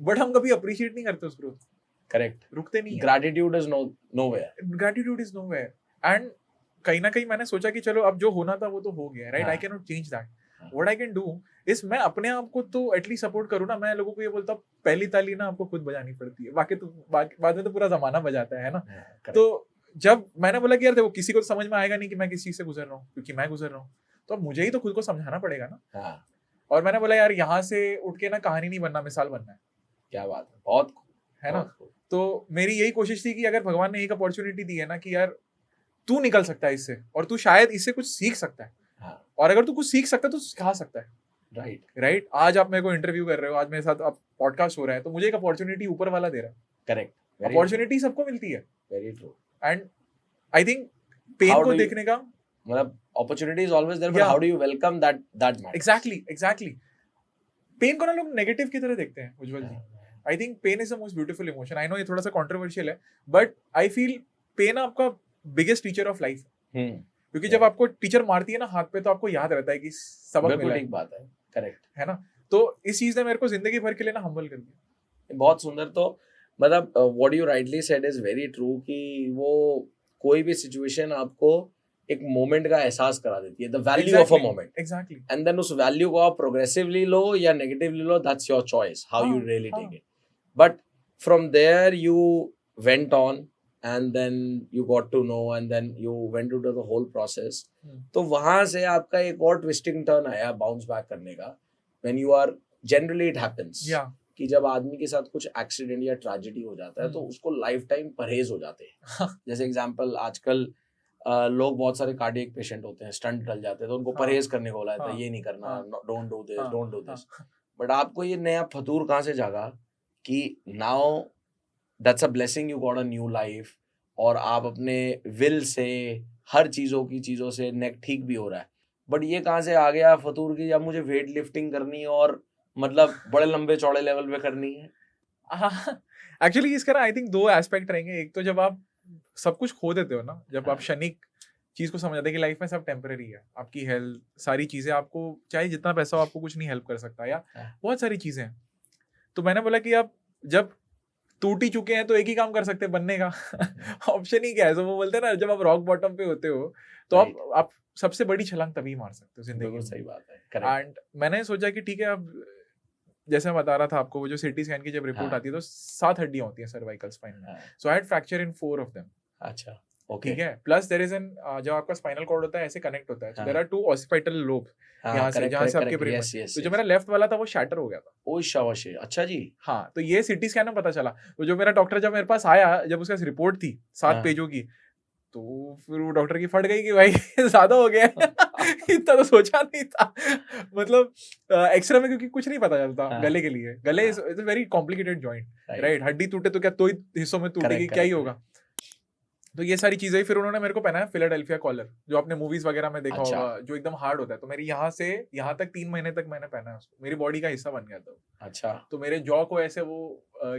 A: बट हम कभी अप्रिशिएट नहीं करते उस ग्रोथ। करेक्ट, रुकते नहीं। Gratitude is nowhere, gratitude is nowhere. And कहीं ना कहीं मैंने सोचा कि चलो अब जो होना था वो तो हो गया, right, I can not change that. What I can do is मैं अपने आप को तो एटलीस्ट सपोर्ट करूँ ना। मैं लोगों को ये बोलता हूँ पहली ताली ना आपको खुद बजानी पड़ती है, बाकी तो बाद में तो पूरा जमाना बजाता है ना। तो जब मैंने बोला कि यार देखो किसी को तो समझ में आएगा नहीं कि मैं किस चीज से गुजर रहा हूँ, क्योंकि मैं गुजर रहा हूँ, तो अब मुझे ही तो खुद को समझाना पड़ेगा ना। और मैंने बोला यार यहाँ से उठ के ना कहानी नहीं बनना, मिसाल बनना है। क्या बात है, बहुत है ना। तो मेरी यही कोशिश थी कि अगर भगवान ने एक अपॉर्चुनिटी दी है ना कि यार तू निकल सकता है इससे, और तू शायद इससे कुछ सीख सकता है, और अगर तू कुछ सीख सकता है तो सिखा सकता है। राइट, आज आप मेरे को इंटरव्यू कर रहे हो, आज मेरे साथ आप पॉडकास्ट हो रहा है, तो मुझे एक अपॉर्चुनिटी ऊपर वाला दे रहा है। करेक्ट, अपॉर्चुनिटी सबको मिलती है। Very true. And I think pain को देखने का मतलब opportunity is always there, but how do you welcome that matters? Exactly. Pain को ना लोग नेगेटिव की तरह देखते हैं Ujjwal ji. I think pain is the most beautiful emotion. I know ये थोड़ा सा कंट्रोवर्शियल है, बट आई फील पेन आपका बिगेस्ट टीचर ऑफ लाइफ। क्योंकि जब आपको टीचर मारती है ना हाथ पे, तो आपको याद रहता है कि सबक मिला है। ठीक बात है, करेक्ट है ना। तो इस चीज ने मेरे को जिंदगी भर के लिए ना हम्बल कर दिया। बहुत सुंदर। तो मतलब what you rightly said is very true कि वो कोई भी सिचुएशन आपको एक मोमेंट का एहसास करा देती है, the value of a moment. Exactly. And then उस वैल्यू को आप प्रोग्रेसिवली लो या नेगेटिवली लो, that's your choice how you really take it. But from there you went on and then you got to know and then you went to the whole process. तो वहां से आपका एक और ट्विस्टिंग टर्न आया bounce back करने का, when you are generally it happens
B: कि जब आदमी के साथ कुछ एक्सीडेंट या ट्रेजेडी हो जाता है तो उसको लाइफ टाइम परहेज हो जाते हैं। जैसे एग्जांपल आजकल लोग बहुत सारे कार्डियक पेशेंट होते हैं, स्टंट डल जाते हैं तो उनको परहेज करने को बोला जाता है, ये नहीं करना, don't do this, don't do this. But आपको ये नया फतूर कहाँ से जागा कि now that's a blessing, you got a new life, और आप अपने विल से हर चीज़ों से नेक ठीक भी हो रहा है। बट ये कहाँ से आ गया फतूर की, अब मुझे वेट लिफ्टिंग करनी है और मतलब बड़े लंबे चौड़े लेवल पे करनी है।
A: एक्चुअली इसका ना आई थिंक 2 एस्पेक्ट रहेंगे। एक तो जब आप सब कुछ खो देते हो ना, जब आप क्षणिक चीज को समझ जाते हैं कि लाइफ में सब टेम्पररी है, आपकी हेल्थ, सारी चीजें, आपको चाहे जितना पैसा हो आपको कुछ नहीं हेल्प कर सकता, या बहुत सारी चीजें हैं। तो मैंने बोला कि आप जब टूट ही चुके हैं तो एक ही काम कर सकते हैं, बनने का। ऑप्शन ही क्या है? तो वो बोलते हैं ना, जब आप रॉक बॉटम पे होते हो तो आप सबसे बड़ी छलांग तभी मार सकते हो जिंदगी में।
B: सही बात है।
A: एंड मैंने सोचा कि ठीक है, अब जैसे मैं बता रहा था आपको, वो जो सीटी स्कैन की जब रिपोर्ट आती है तो 7 हड्डियां होती हैं सर्वाइकल स्पाइन में। So I had fracture in 4 of them.
B: अच्छा,
A: ठीक है। प्लस देयर इज एन, जब आपका स्पाइनल कॉर्ड होता है ऐसे कनेक्ट होता है, देयर आर 2 ऑसिपिटल लोब यहाँ से, जहाँ से आपके ब्रेन में। तो जो मेरा लेफ्ट वाला था वो शैटर हो गया था।
B: ओ शाबाश, अच्छा जी।
A: हाँ, तो ये सीटी स्कैन में पता चला। तो जो मेरा डॉक्टर जब मेरे पास आया, जब उसका रिपोर्ट थी 7 पेजों की, तो फिर वो डॉक्टर की फट गई कि भाई ज्यादा हो गया। इतना तो सोचा नहीं था। मतलब एक्सरे में क्योंकि कुछ नहीं पता चलता गले के लिए। गले is a very complicated joint, right? हड्डी टूटे तो क्या 2 हिस्सों में टूटेगी, क्या ही होगा। तो ये सारी चीजें, फिर उन्होंने मेरे को पहनाया फिलाडेल्फिया कॉलर, जो आपने मूवीज वगैरह में देखा होगा, जो एकदम हार्ड होता है। तो मेरी यहाँ से यहाँ तक 3 महीने तक मैंने पहना है उसको, मेरी बॉडी का हिस्सा बन गया था।
B: अच्छा।
A: तो मेरे जॉ को ऐसे वो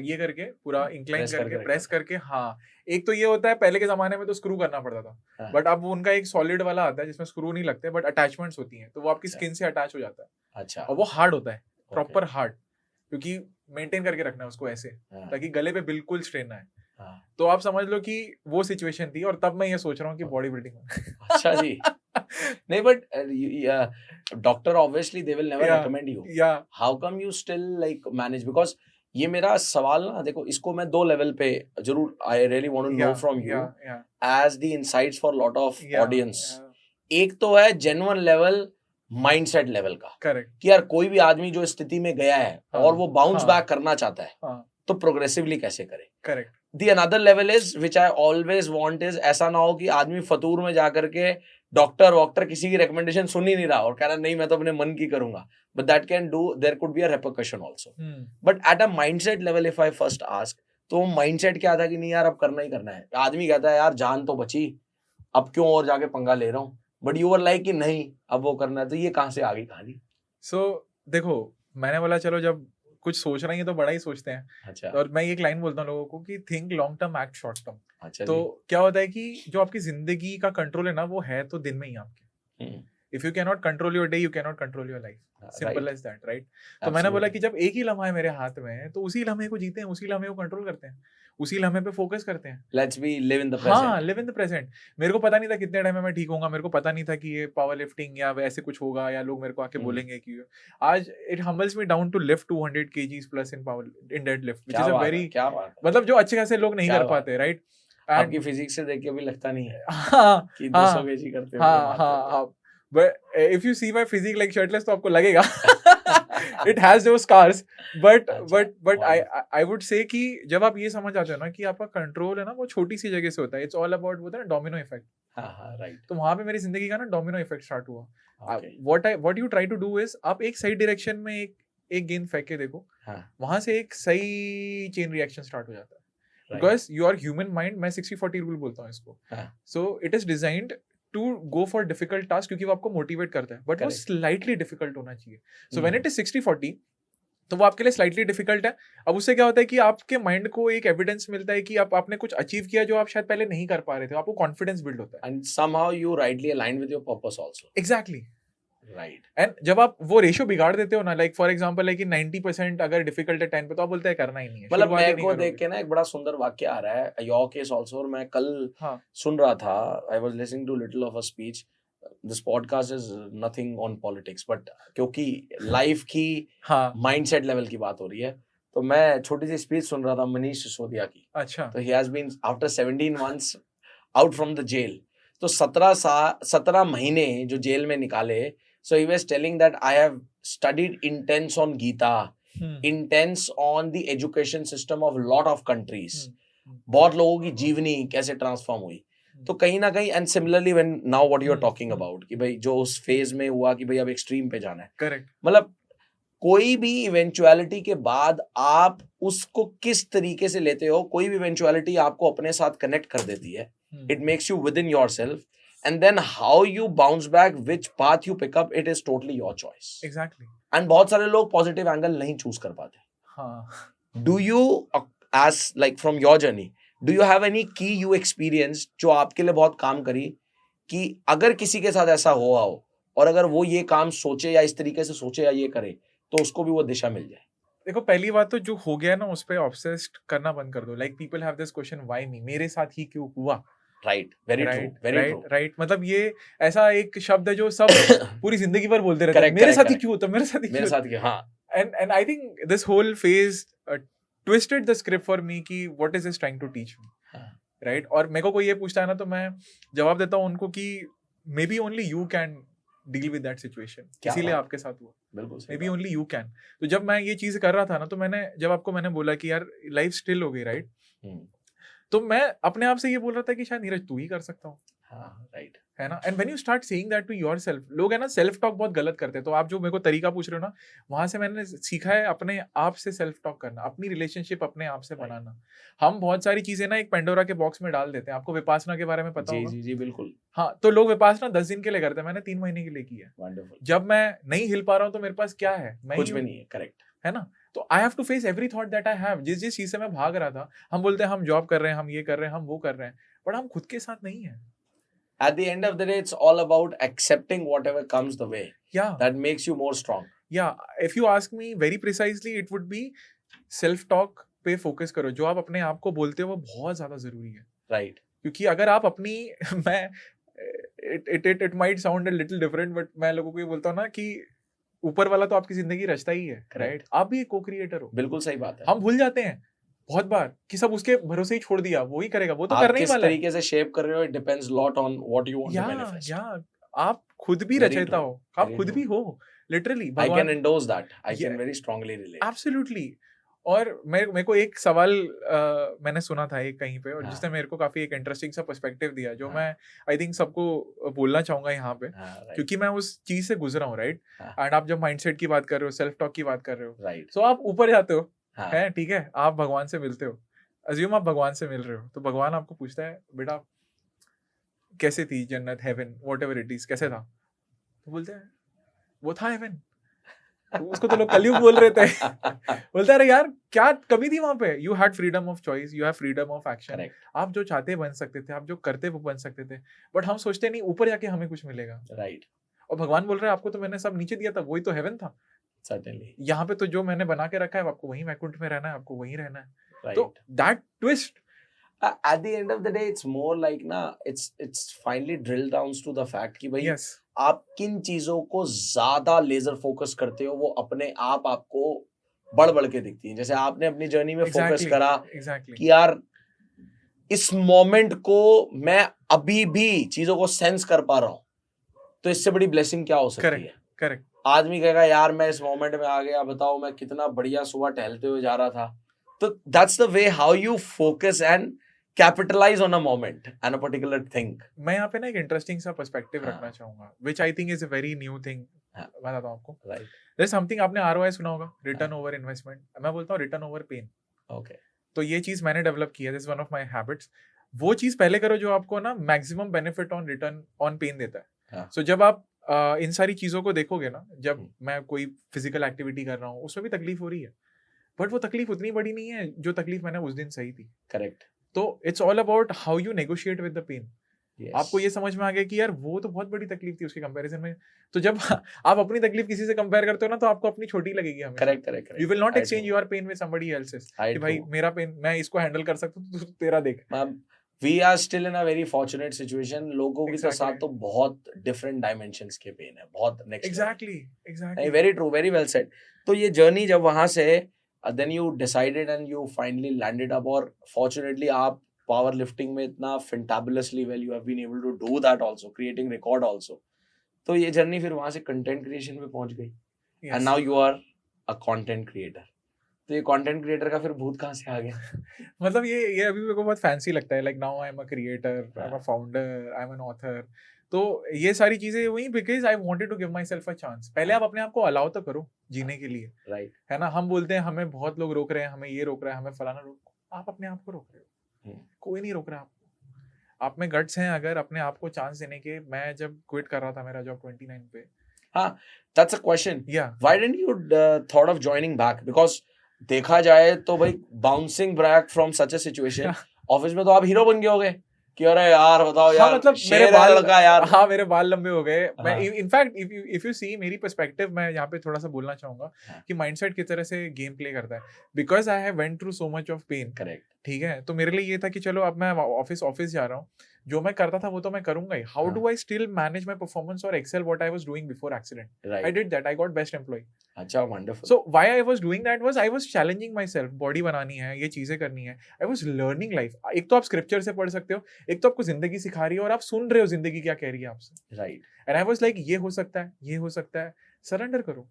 A: ये करके पूरा इंक्लाइन करके प्रेस करके, हाँ। एक तो ये होता है, पहले के जमाने में तो स्क्रू करना पड़ता था, बट अब उनका एक सॉलिड वाला आता है जिसमें स्क्रू नहीं लगते बट अटैचमेंट्स होती हैं, तो वो आपकी स्किन से अटैच हो जाता है।
B: अच्छा।
A: और वो हार्ड होता है, प्रॉपर हार्ड, क्योंकि मेंटेन करके रखना है उसको ऐसे, ताकि गले पे बिल्कुल स्ट्रेन ना आए। तो आप समझ लो कि वो सिचुएशन थी, और तब मैं ये सोच रहा हूँ कि बॉडी बिल्डिंग।
B: अच्छा जी। नहीं, but doctor obviously they will never recommend you. How come you still like manage? Because ये मेरा सवाल ना, देखो इसको मैं 2 लेवल पे जरूर, I really want to know from you as the insights for lot of audience. एक तो है जेन्युइन लेवल, माइंडसेट लेवल का, करेक्ट, कि यार कोई भी आदमी जो स्थिति में गया है और वो बाउंस बैक करना चाहता है, तो प्रोग्रेसिवली कैसे करे, correct. The another level is, which I always want is, ऐसा ना हो कि आदमी फतूर में जाकर के डॉक्टर किसी की रिकमेंडेशन सुन ही नहीं रहा और कह रहा नहीं मैं तो अपने मन की करूंगा, but that can do, there could be a repercussion also. But at a mindset level, if I first ask, तो mindset क्या था कि नहीं यार अब करना ही करना है। आदमी कहता है यार जान तो बची, अब क्यों और जाके पंगा ले रहा हूँ, but you were like कि नहीं अब वो करना है। तो ये कहाँ से आ गई कहानी?
A: So देखो, मैंने बोला चलो जब कुछ सोच रहे हैं तो बड़ा ही सोचते हैं। अच्छा। और मैं एक लाइन बोलता हूँ लोगों को कि think long term, act short term. अच्छा। तो क्या होता है कि जो आपकी जिंदगी का कंट्रोल है ना, वो है तो दिन में ही आपके। If you can not control your day, you can not control your life, simple as that, right? तो मैंने बोला कि जब एक ही लम्हा है मेरे हाथ में, तो उसी लम्हे को जीते हैं, उसी लम्हे को कंट्रोल करते हैं, उसी लम्हे पे फोकस करते हैं।
B: Let's be live in the present.
A: हाँ, लिव इन द प्रेजेंट। मेरे को पता नहीं था कितने टाइम में मैं ठीक होऊंगा, मेरे को पता नहीं था कि ये पावर लिफ्टिंग या वैसे कुछ होगा, या लोग मेरे को आके बोलेंगे कि आज it humbles me down to lift 200 kgs plus in power in deadlift, which is a very, मतलब जो अच्छे खासे लोग नहीं कर पाते, राइट?
B: आपकी फिजिक्स से देख के भी लगता नहीं है कि 200 kg करते हो।
A: हाँ, but if you see my physique like shirtless, तो आपको लगेगा it has those scars, but I would say कि जब आप ये समझ आते हो ना कि आपका कंट्रोल है ना वो छोटी सी जगह से होता है, it's all about वो ना डोमिनो इफेक्ट।
B: हाँ, राइट।
A: तो वहां पे मेरी जिंदगी का ना डोमिनो इफेक्ट स्टार्ट हुआ। what you try to do is, आप एक सही डायरेक्शन में एक गेंद फेंक के देखो, वहां से एक सही चेन रिएक्शन स्टार्ट हो जाता है। Because your human mind, मैं 60-40 रूल बोलता हूँ इसको, so it is designed to go for difficult task, क्योंकि वो आपको मोटिवेट करता है, बट वो स्लाइटली डिफिकल्ट होना चाहिए। सो व्हेन इट इज 60-40, तो वो आपके लिए स्लाइटली डिफिकल्ट है। अब उससे क्या होता है कि आपके माइंड को एक एविडेंस मिलता है कि आपने कुछ अचीव किया जो आप शायद पहले नहीं कर पा रहे थे, आपको कॉन्फिडेंस बिल्ड होता है,
B: and somehow you rightly aligned with your purpose also.
A: Exactly,
B: right.
A: And जब आप वो रेशियो बिगाड़ देते हो ना, लाइक फॉर एग्जांपल है कि 90% अगर डिफिकल्ट है 10 पे, तो आप बोलते हैं करना ही नहीं है।
B: मतलब मेरे को देख के ना एक बड़ा सुंदर वाक्य आ रहा है, योर केस आल्सो। और मैं कल सुन रहा था, I was listening to little of a speech. This podcast is nothing on politics, but क्योंकि लाइफ की माइंडसेट लेवल की बात हो रही है, तो मैं छोटी सी स्पीच सुन रहा था मनीष सिसोदिया की। अच्छा। तो he has been after 17 months out from the jail, तो 17 महीने जो जेल में निकाले। So he was telling that I have studied intense on Gita, intense on the education system of lot of countries. बहुत लोगों की जीवनी कैसे ट्रांसफॉर्म हुई, तो कहीं ना कहीं and similarly when now what you are talking about कि भाई जो उस फेज में हुआ कि भाई अब एक्सट्रीम पे जाना है,
A: करेक्ट,
B: मतलब कोई भी इवेंचुअलिटी के बाद आप उसको किस तरीके से लेते हो, कोई भी इवेंचुअलिटी आपको अपने साथ कनेक्ट कर देती है, it makes you within yourself, and then how you bounce back, which path you pick up, it is totally your choice.
A: Exactly.
B: And बहुत सारे लोग पॉजिटिव एंगल नहीं चूज कर पाते.
A: हाँ.
B: Do you as like from your journey, do you have any key you experienced जो आपके लिए बहुत काम करी, कि अगर किसी के साथ ऐसा हुआ हो और अगर वो ये काम सोचे या इस तरीके से सोचे या ये करे तो उसको भी वो दिशा मिल जाए?
A: देखो, पहली बात तो जो हो गया ना उस पे ऑब्सेस्ड करना बंद कर दो. Like people have this question, why मी, मेरे साथ ही क्यों हुआ.
B: Right, very true, very true.
A: Right, मतलब ये ऐसा एक शब्द है जो सब पूरी जिंदगी भर बोलते रहते हैं, मेरे साथ ही क्यों होता, मेरे साथ ही क्यों,
B: मेरे साथ क्यों. हाँ.
A: And I think this whole phase twisted the script for me कि what is this trying to teach me, right? और मेरे को कोई ये पूछता है ना तो मैं जवाब देता हूँ उनको कि maybe only you can deal with that situation, इसीलिए आपके साथ हुआ.
B: बिल्कुल.
A: maybe only you can. तो जब मैं ये चीज कर रहा था ना तो जब आपको मैंने बोला कि यार लाइफ स्टिल हो गई, राइट, तो मैं अपने आप से ये बोल रहा था कि शायद नीरज तू ही कर सकता हूँ.
B: हाँ, राइट,
A: है ना. And when you start saying that to yourself, लोग है ना सेल्फ टॉक बहुत गलत करते हैं. तो आप जो मेरे को तरीका पूछ रहे हो ना, वहां से मैंने सीखा है अपने आप से सेल्फ टॉक करना, अपनी रिलेशनशिप अपने आप से बनाना. हम बहुत सारी चीजें ना एक पेंडोरा के बॉक्स में डाल देते हैं. आपको विपासना के बारे में पता होगा?
B: जी जी बिल्कुल.
A: हाँ, तो लोग विपासना 10 दिन के लिए करते हैं, मैंने 3 महीने के लिए की है.
B: वंडरफुल.
A: जब मैं नहीं हिल पा रहा हूँ तो मेरे पास क्या है, मैं
B: कुछ भी नहीं है. करेक्ट
A: है ना. तो I have to face every thought that I have. जिस चीज से मैं भाग रहा था, हम बोलते हैं हम जॉब कर रहे हैं, हम ये कर रहे हैं, हम वो कर रहे हैं, बट हम खुद के साथ नहीं है.
B: At the end of the day, it's all about accepting whatever comes the way.
A: Yeah.
B: That makes you more strong.
A: Yeah. If you ask me very precisely, it would be self-talk पे focus करो. जो आप अपने आप को बोलते हो वो बहुत ज़्यादा ज़रूरी है.
B: Right.
A: क्योंकि अगर आप अपनी it might sound a little different, but मैं लोगों को ये बोलता हूँ ना कि ऊपर वाला तो आपकी जिंदगी रचता ही है, right? आप भी एक को-क्रिएटर हो.
B: बिल्कुल सही बात है.
A: हम भूल जाते हैं बहुत बार कि सब उसके भरोसे ही छोड़ दिया, वो ही करेगा, वो तो करने ही वाला है.
B: आप किस तरीके से शेप कर रहे हो, it depends lot on what you want to manifest.
A: आप खुद भी रचयिता हो, आप खुद भी हो, literally.
B: I can endorse that. I can very strongly relate.
A: Absolutely. और मेरे को एक सवाल मैंने सुना था एक कहीं पे, और जिसने मेरे को काफी एक इंटरेस्टिंग सा पर्सपेक्टिव दिया, जो मैं आई थिंक सबको बोलना चाहूंगा यहाँ पे, क्योंकि मैं उस चीज से गुजरा हूँ, राइट. एंड आप जब माइंडसेट की बात कर रहे हो, सेल्फ टॉक की बात कर रहे हो, राइट, सो आप ऊपर जाते हो, है, ठीक है, आप भगवान से मिलते हो. अज्यूम आप भगवान से मिल रहे हो, तो भगवान आपको पूछता है, बेटा कैसे थी जन्नत, हेवन, व्हाटएवर इट इज, कैसे था? तो बोलते हैं वो था हेवन. उसको तो लोग कलयुग बोल रहे थे. बोलता है अरे यार क्या कमी थी वहां पे? You had freedom of choice, you have freedom of action. आप जो चाहते बन सकते थे, आप जो करते वो बन सकते थे, बट हम सोचते नहीं ऊपर जाके हमें कुछ मिलेगा, राइट. और भगवान बोल रहे हैं आपको तो मैंने सब नीचे दिया था, वही तो हेवन था. Certainly. यहाँ पे तो जो मैंने बना के रखा है, आपको वहीं वैकुंठ में रहना है, आपको वहीं रहना है. Right. तो that twist,
B: at the end of the day, it's more like ना, it's finally drilled down to the fact कि भाई yes. आप किन चीजों को ज्यादा लेजर फोकस करते हो, वो अपने आप आपको बढ़ के दिखती है. जैसे आपने अपनी जर्नी में फोकस करा कि यार इस मोमेंट को मैं अभी भी चीजों को सेंस कर पा रहा हूँ, तो इससे बड़ी ब्लेसिंग क्या हो सकती है?
A: करेक्ट.
B: आदमी कहेगा यार मैं इस मोमेंट में आ गया, बताओ मैं कितना बढ़िया सुबह टहलते हुए जा रहा था. तो that's the way how you focus and capitalise on a moment and a particular thing.
A: मैं यहाँ पे ना एक इंटरेस्टिंग सा पर्सपेक्टिव रखना चाहूंगा, which I think is a very new thing. बताता हूँ आपको. राइट. देयर इज समथिंग, आपने आरओआई सुना होगा, रिटर्न ओवर इन्वेस्टमेंट. मैं बोलता हूँ रिटर्न ओवर पेन. ओके. तो ये चीज मैंने डेवलप की है, this is one of my habits. वो चीज पहले करो जो आपको ना maximum benefit on return on pain देता है. सो जब आप इन सारी चीजों को देखोगे ना, जब मैं कोई फिजिकल एक्टिविटी कर रहा हूँ उसमें भी तकलीफ हो रही है, बट वो तकलीफ उतनी बड़ी नहीं है जो तकलीफ मैंने उस दिन सही थी. करेक्ट. तो it's all about how you negotiate with the pain. आपको ये समझ में आ गया कि यार वो तो बहुत बड़ी तकलीफ थी उसके कंपैरिजन में. तो जब आप अपनी तकलीफ किसी से कंपेयर करते हो ना, तो आपको अपनी छोटी लगेगी हमें. Correct. You will not exchange your pain with somebody else's. कि भाई मेरा पेन मैं इसको हैंडल कर सकता हूँ, तो तेरा देख.
B: We are still in a very fortunate situation. लोगों के साथ तो बहुत different dimensions के पेन है, बहुत next.
A: Exactly.
B: Very true, very well said. तो ये journey जब वहाँ से then you decided and you finally landed up, और fortunately आप power lifting में इतना fantabulously well you have been able to do that also, creating record also. तो ये journey फिर वहाँ से content creation में पहुँच गई. And now you are a content creator. तो ये कंटेंट क्रिएटर का फिर भूत कहाँ से आ गया?
A: मतलब ये अभी मेरे को बहुत फैंसी लगता है, like now I am a creator, I am a founder, I am an author. तो ये सारी चीजें हुई because I wanted to give myself a chance. पहले आप अपने आप को अलाउ तो करो जीने के लिए,
B: राइट।
A: है ना। हम बोलते हैं हमें बहुत लोग रोक रहे हैं, हमें ये रोक रहा है, हमें फलाना रोक, आप अपने आप को रोक रहे हो, कोई नहीं रोक रहा आपको। आप में गट्स हैं अगर अपने आप को चांस देने के। मैं जब क्विट कर रहा था मेरा जॉब 29 पे,
B: हाँ, that's a question.
A: Yeah.
B: Why didn't you thought of joining back? Because देखा जाए तो भाई bouncing back from such a situation, office में तो आप हीरो बन गए होगे कि अरे यार बताओ यार,
A: हाँ, मतलब
B: मेरे बाल लगा यार।
A: हाँ, मेरे बाल लंबे हो गए। मैं
B: हाँ।
A: इनफैक्ट इफ यू सी मेरी पर्सपेक्टिव, मैं यहाँ पे थोड़ा सा बोलना चाहूंगा
B: हाँ।
A: कि माइंडसेट किस तरह से गेम प्ले करता है। Because I have went through so much of pain.
B: Correct.
A: ठीक है, तो मेरे लिए ये था कि चलो अब मैं ऑफिस जा रहा हूँ, जो मैं करता था वो तो मैं करूंगा ही। How do I still manage my performance और excel what I was doing before accident. I did that, I got best employ.
B: अच्छा, wonderful.
A: So why I was doing that was I was challenging myself, body बनानी है, ये चीजें करनी है। I was learning life। एक तो आप स्क्रिप्चर से पढ़ सकते हो, एक तो आपको जिंदगी सिखा रही है और आप सुन रहे हो जिंदगी क्या कह रही है आपसे।
B: Right.
A: And I was like ये हो सकता है, ये हो सकता है, सरेंडर करो,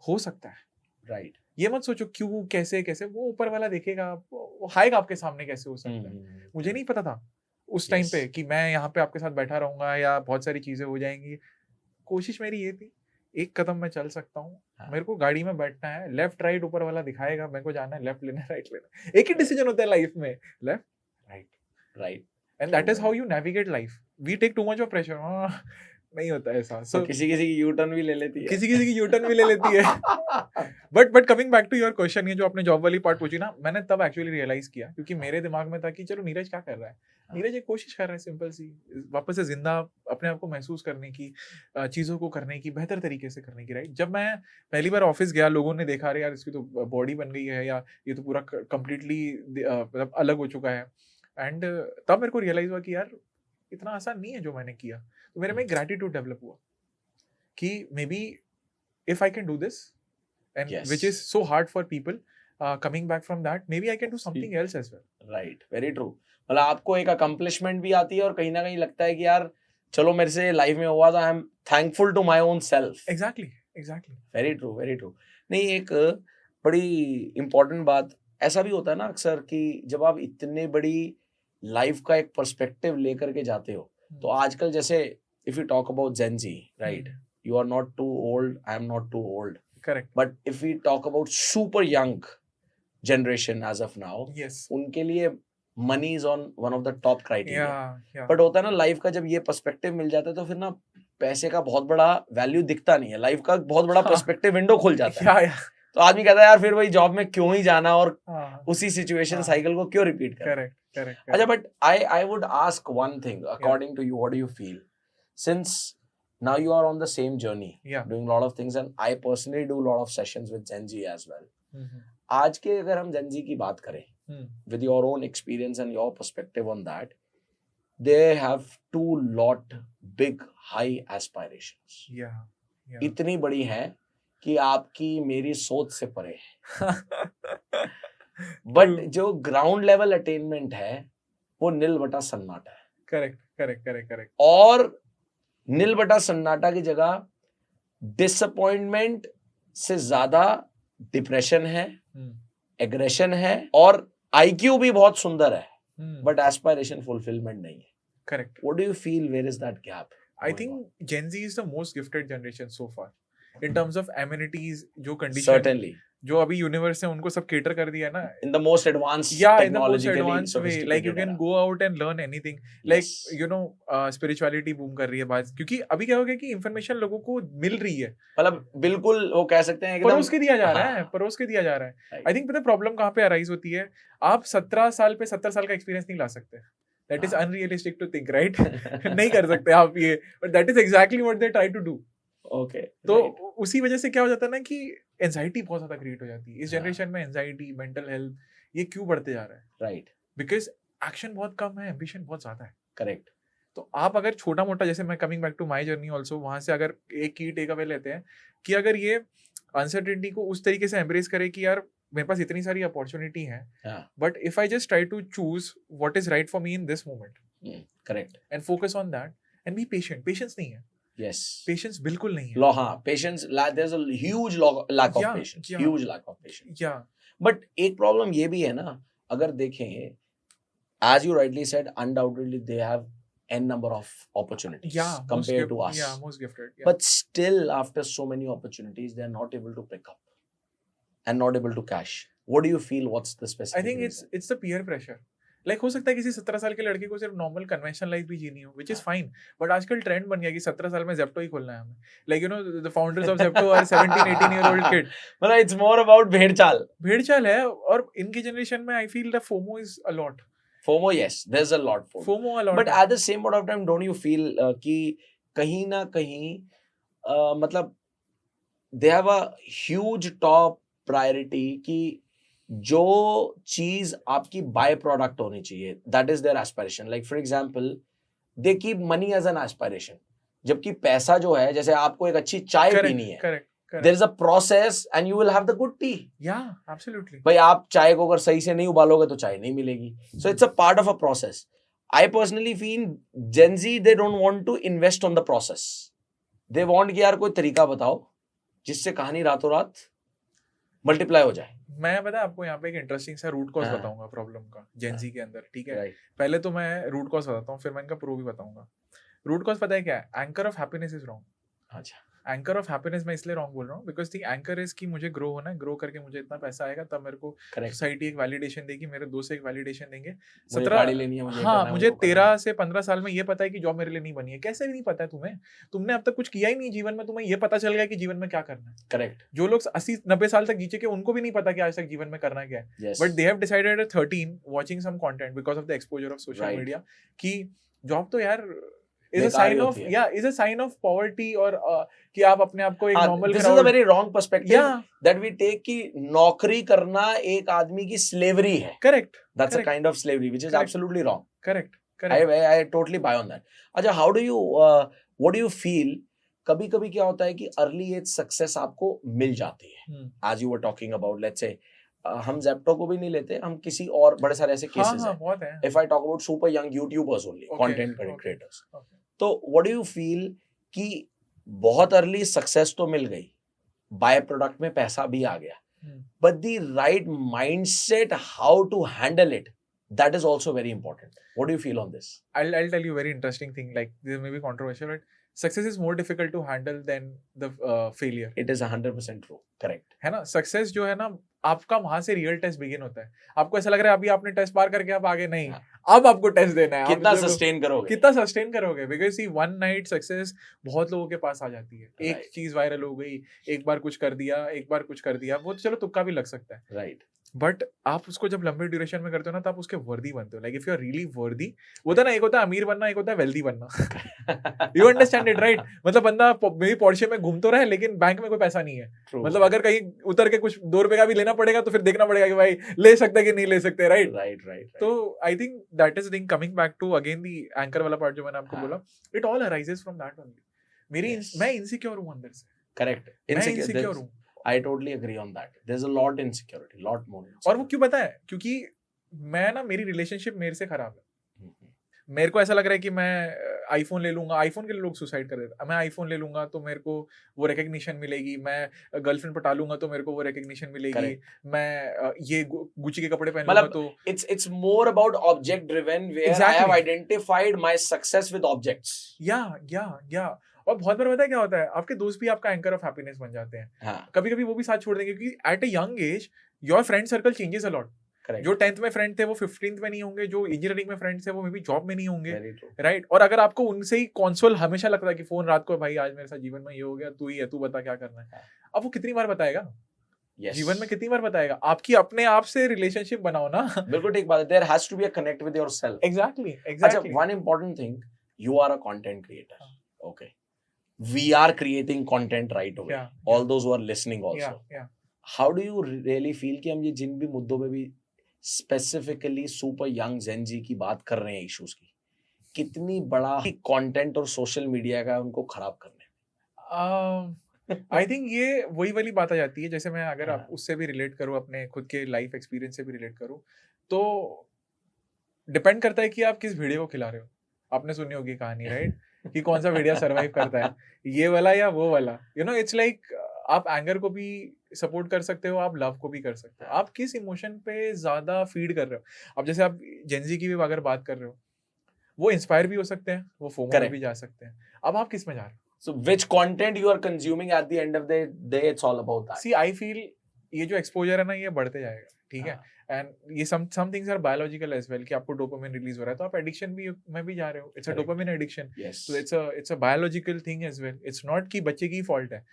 A: हो सकता है।
B: राइट।
A: ये मत सोचो क्यों, कैसे कैसे, वो ऊपर वाला देखेगा, वो हाएगा आपके सामने कैसे हो सकता है। मुझे नहीं पता था उस टाइम पे कि मैं यहाँ पे आपके साथ बैठा रहूंगा या बहुत सारी चीजें हो जाएंगी। कोशिश मेरी ये थी, एक कदम मैं चल सकता हूँ।
B: हाँ।
A: मेरे को गाड़ी में बैठना है, लेफ्ट राइट ऊपर वाला दिखाएगा, मेरे को जाना है, लेफ्ट लेना है, राइट लेना है। एक ही डिसीजन होता है लाइफ में, left right
B: right.
A: And that is how you navigate life. We take too much of pressure, नहीं होता है ऐसा।
B: So, किसी की यू टर्न भी ले लेती है,
A: किसी की यू टर्न भी ले लेती है। But coming back to your question, ये जो आपने जॉब वाली पार्ट पूछी ना, मैंने तब एक्चुअली रियलाइज किया, क्योंकि मेरे दिमाग में था कि चलो नीरज क्या कर रहा है, नीरज एक कोशिश कर रहा है सिंपल सी, वापस से जिंदा अपने आप को महसूस करने की, चीज़ों को करने की, बेहतर तरीके से करने की। राइट, जब मैं पहली बार ऑफिस गया, लोगों ने देखा रहे यार इसकी तो बॉडी बन गई है, या ये तो पूरा कम्प्लीटली मतलब अलग हो चुका है। एंड तब मेरे को रियलाइज हुआ कि यार इतना आसान नहीं है जो मैंने किया। तो मेरे में ग्रैटिट्यूड डेवलप हुआ कि maybe if I can do this and which is so hard for people coming back from that, maybe I can do something else as well.
B: Right, very true. मतलब आपको एक accomplishment भी आती है और कहीं ना कहीं लगता है कि यार चलो मेरे से लाइफ में हुआ था, I am thankful to my own self.
A: Exactly.
B: Very true, very true. नहीं, एक बड़ी इंपॉर्टेंट बात ऐसा भी होता है ना अक्सर कि जब आप इतने बड़ी लाइफ का एक पर्सपेक्टिव लेकर के जाते हो, तो आजकल जैसे if you talk about Gen Z, right, you are not too old, I am not too old,
A: correct,
B: but if we talk about super young generation as of now,
A: yes,
B: उनके लिए money is on one of the top criteria,
A: yeah.
B: but होता है ना life का जब ये perspective मिल जाता है तो फिर ना पैसे का बहुत बड़ा वैल्यू दिखता नहीं है, लाइफ का बहुत बड़ा पर्सपेक्टिव विंडो खुल जाता है। तो आदमी कहता है यार फिर वही जॉब में क्यों ही जाना और उसी सिचुएशन साइकिल को क्यों रिपीट करना।
A: करेक्ट।
B: अच्छा, but I would ask one thing, according to you, what do you feel, since now you are on the same journey, doing a lot of things, and I personally do a lot of sessions with Gen Z as well. आज के अगर हम Gen Z की बात करें, with your own experience and your perspective on that, they have two lot big high aspirations. Yeah. इतनी बड़ी है कि आपकी मेरी सोच से परे है। बट जो ग्राउंड लेवल अटेनमेंट है वो नील बटा सन्नाटा है। करेक्ट। और नील बटा सन्नाटा की जगह डिसअपॉइंटमेंट से ज्यादा डिप्रेशन है, एग्रेशन है, और आईक्यू भी बहुत सुंदर है, बट एस्पायरेशन फुलफिलमेंट नहीं है। Correct. What do you feel, where is that gap?
A: I think Gen Z is the most gifted generation so far in terms of amenities, जो condition,
B: certainly,
A: जो अभी यूनिवर्स है उनको सब केटर कर दिया ना,
B: in the most advanced,
A: in the most advanced way, like you can go out and learn anything, like you know spirituality boom कर रही है बात, क्योंकि अभी क्या हो गया कि इंफॉर्मेशन लोगों को मिल रही है, मतलब
B: बिल्कुल वो कह सकते हैं
A: परोस के दिया जा रहा है। आई थिंक पता प्रॉब्लम कहाँ पे अराइज होती है, आप 17 साल पे 70 साल का एक्सपीरियंस नहीं ला सकते, that is unrealistic to think, right? नहीं कर सकते आप ये, but that is exactly what they try to do.
B: Okay,
A: तो उसी वजह से क्या हो जाता है ना कि एंजाइटी बहुत ज्यादा क्रिएट हो जाती है इस जनरेशन में। एंजाइटी, मेंटल हेल्थ, ये क्यों बढ़ते जा रहा है?
B: राइट,
A: बिकॉज एक्शन बहुत कम है, एम्बिशन बहुत ज्यादा है।
B: करेक्ट।
A: तो आप अगर छोटा मोटा, जैसे मैं coming back to my journey also, वहां से अगर एक की टेक अवे लेते हैं कि अगर ये अनसर्टेनिटी को उस तरीके से एम्ब्रेस करे कि यार मेरे पास इतनी सारी अपॉर्चुनिटी है, but if I just try to choose what is right for me in this moment,
B: correct,
A: and focus on that and be patient, patience नहीं है,
B: Yes.
A: पेशेंस बिल्कुल नहीं है.
B: हाँ, patience, there's a huge lack of patience. Huge lack of patience.
A: Yeah.
B: But एक problem ये भी है ना, अगर देखें, as you rightly said, undoubtedly they have n number of opportunities compared to us.
A: Yeah, most gifted. Yeah.
B: But still, after so many opportunities, they are not able to pick up and not able to cash. What do you feel? What's the specific
A: I think
B: reason?
A: it's the peer pressure. Like हो सकता है किसी 17 साल के लड़के को सिर्फ normal conventional life भी जीनी हो, which is fine. But आजकल ट्रेंड बन गया कि 17 साल में Zepto ही खोलना है हमें. Like you know the founders of Zepto are 17-18-year-old kid.
B: मतलब it's more about भेड़चाल.
A: भेड़चाल है और इनकी जनरेशन में I feel the FOMO is a lot.
B: FOMO, yes, there's a lot FOMO a lot. But at the same point of time, don't you feel कि कहीं ना कहीं मतलब they have a huge top priority कि जो चीज आपकी by product होनी चाहिए, that is their aspiration. Like for example, they keep money as an aspiration, जबकि पैसा जो है, जैसे आपको एक अच्छी चाय पीनी है, there is a process and you will have the good tea.
A: या एब्सोल्युटली.
B: भाई आप चाय को अगर सही से नहीं उबालोगे तो चाय नहीं मिलेगी. So it's a part of a process. I personally feel gen Z they don't want to invest on the process. They want कि यार कोई तरीका बताओ जिससे कहानी रातों रात मल्टीप्लाई हो जाए.
A: मैं बता आपको यहाँ पे एक इंटरेस्टिंग सा रूट कॉज बताऊंगा प्रॉब्लम का जेनजी के अंदर. ठीक है, पहले तो मैं रूट कॉज बताता हूँ, फिर मैं इनका प्रो भी बताऊंगा. रूट कॉज पता है क्या है? Anchor of happiness is wrong.
B: अच्छा,
A: एंकर ऑफ हैप्पीनेस मैं इसलिए रॉन्ग बोल रहा हूँ बिकॉज दी एंकर इज कि मुझे ग्रो होना है, ग्रो करके मुझे इतना पैसा आएगा तब मेरे को सोसाइटी एक वैलिडेशन देगी, मेरे दोस्त एक वैलिडेशन देंगे. 13 से 15 साल में ये पता है कि जॉब मेरे लिए नहीं बनी है. कैसे भी नहीं पता है तुम्हें? तुमने अब तक कुछ किया ही नहीं जीवन में, तुम्हें ये पता चल गया कि जीवन में क्या करना है.
B: करेक्ट.
A: जो लोग 80-90 साल तक जी चुके उनको भी नहीं पता कि आज तक जीवन में करना क्या है. But they have decided at 13 watching some content because of the exposure of social media कि जॉब तो यार is a sign of is a sign of poverty और कि आप अपने आप को एक normal
B: this is a very wrong perspective that we take कि नौकरी करना एक आदमी की slavery है.
A: Correct.
B: That's a kind of slavery which is absolutely wrong.
A: Correct.
B: I totally buy on that. अच्छा, how do you what do you feel? कभी-कभी क्या होता है कि early age success आपको मिल जाती है. As you were talking about, let's say हम Zepto को भी नहीं लेते, हम किसी और बड़े सारे ऐसे केसेस हैं. If I talk about super young YouTubers only, content creators. तो what do you feel कि बहुत अर्ली सक्सेस तो मिल गई, बाय प्रोडक्ट में पैसा भी आ गया, but the right mindset how to handle it, that is also very important. What do you feel on this?
A: I'll tell you a very interesting thing. Like this may be controversial, but success is more difficult to handle than the failure.
B: It is 100% true. Correct.
A: है ना? Success जो है ना, आपका वहां से real test begin होता है. आपको ऐसा लग रहा है अभी आपने टेस्ट पार करके आप आगे नहीं, अब आपको टेस्ट देना है.
B: कितना सस्टेन
A: करोगे because see one night success बहुत लोगों के पास आ जाती है. एक चीज वायरल हो गई, एक बार कुछ कर दिया, वो तो चलो तुक्का भी लग सकता है.
B: राइट.
A: बट आप उसको जब लंबे ड्यूरेशन में करते हो ना, तो आप उसके वर्दी बनते हो. Like if you are really worthy, होता ना, एक होता है अमीर बनना, एक होता है वेल्दी बनना. You understand it right? मतलब बंदा मेरी पोर्शे में घूम तो रहा है लेकिन बैंक में कोई पैसा नहीं है. मतलब अगर कहीं उतर के कुछ 2 रुपए का भी लेना पड़ेगा तो फिर देखना पड़ेगा कि भाई ले सकते कि नहीं ले सकते. राइट. तो I think that is thing coming back to again the anchor वाला पार्ट जो मैंने आपको बोला. It all arises from that only. मैं इनसिक्योर हूं अंदर से.
B: करेक्ट.
A: इनसिक्योर हूं.
B: I totally agree on that. There's a lot insecurity, lot more insecurity.
A: और वो क्यों पता है? क्योंकि मैं ना, मेरी रिलेशनशिप मेरे से खराब है. मेरे को ऐसा लग रहा है कि मैं आईफोन ले लूंगा, आईफोन के लिए लोग सुसाइड कर देते हैं. मैं आईफोन ले लूंगा तो मेरे को वो रिकग्निशन मिलेगी, मैं गर्लफ्रेंड पटा लूंगा तो मेरे को वो रिकग्निशन मिलेगी, मैं ये गुची के कपड़े पहन लूंगा तो.
B: It's more about object driven where I have identified my success with objects.
A: Yeah. और बहुत बार पता है क्या होता है, आपके दोस्त भी आपका एंकर ऑफ हैप्पीनेस बन जाते हैं. कभी कभी वो भी साथ छोड़ देंगे क्योंकि at a young age your friend circle changes a lot. जो 10th में फ्रेंड थे वो 15th में नहीं होंगे, जो इंजीनियरिंग में फ्रेंड्स थे वो मे बी जॉब में नहीं होंगे. राइट. और अगर आपको उनसे ही कॉन्सोल हमेशा लगता है कि फोन रात को, भाई आज मेरे साथ जीवन में ये हो गया, तू ही है, तू बता क्या करना है. अब वो कितनी बार बताएगा? जीवन में कितनी बार बताएगा? आपकी अपने आप से रिलेशनशिप बनाओ ना.
B: बिल्कुल ठीक बात है. There has to be a connect with yourself.
A: Exactly.
B: अच्छा, one important thing, you are a content creator. Okay. We are creating content right away. All those who are listening also. How do you really feel कि हम ये जिन भी मुद्दों पे भी specifically super young Gen Z की बात कर रहे हैं issues की, कितनी बड़ा content और social media का उनको खराब करने में?
A: आई थिंक ये वही वाली बात आ जाती है. जैसे मैं अगर आप उससे भी रिलेट करूँ, अपने खुद के लाइफ एक्सपीरियंस से भी रिलेट करूँ, तो डिपेंड करता है कि आप किस भेड़िए को खिला रहे हो. आपने सुनी होगी कहानी, राइट? कि कौन सा वीडियो सरवाइव करता है, ये वाला या वो वाला. यू नो इट्स लाइक आप एंगर को भी सपोर्ट कर सकते हो, आप लव को भी कर सकते हो. आप किस इमोशन पे ज्यादा फीड कर रहे हो. अब जैसे आप जेनजी की भी अगर बात कर रहे हो, वो इंस्पायर भी हो सकते हैं, वो फोमो में भी जा सकते हैं. अब आप किस में जा रहे हो?
B: So which content you are consuming at the end of the day, it's all about that.
A: See, I feel ये जो एक्सपोजर है ना, ये बढ़ते जाएगा, ठीक है. एंड ये some things are biological as well, कि आपको डोपामिन रिलीज हो रहा है, तो आप एडिक्शन भी में भी जा रहे हो. It's a dopamine addiction, so it's a biological thing as well. It's not कि बच्चे की फॉल्ट है.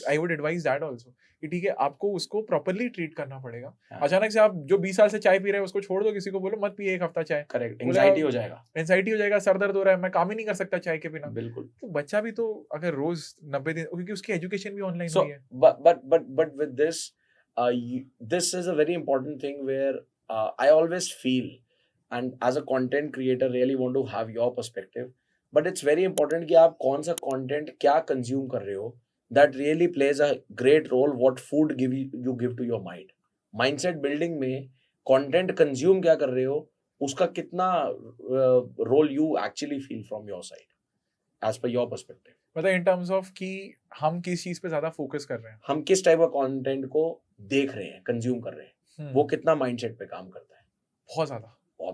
A: I would advise that also कि ठीक है, आपको उसको प्रॉपर्ली ट्रीट करना पड़ेगा. अचानक से आप जो 20 साल से चाय पी रहे हैं उसको छोड़ दो, किसी को बोलो मत पिए एक हफ्ता चाय.
B: करेक्ट, एंजाइटी हो जाएगा,
A: सर दर्द हो रहा है, मैं काम ही नहीं कर सकता चाय के बिना.
B: बिल्कुल.
A: तो बच्चा भी तो अगर रोज 90 दिन, क्योंकि उसकी एजुकेशन भी ऑनलाइन
B: हुई
A: है.
B: But with this this is a very important thing where I always feel, and as a content creator really want to have your perspective, but it's very important कि आप कौन सा content क्या consume कर रहे हो. That really plays a great role what food you give to your mind. Mindset building में content consume क्या कर रहे हो, उसका कितना role you actually feel from your side as per your perspective.
A: मतलब in terms of कि हम किस चीज पे ज्यादा फोकस कर रहे हैं,
B: हम किस टाइप का कंटेंट को देख रहे हैं, कंज्यूम कर रहे हैं, वो कितना माइंडसेट पे काम करता है.
A: बहुत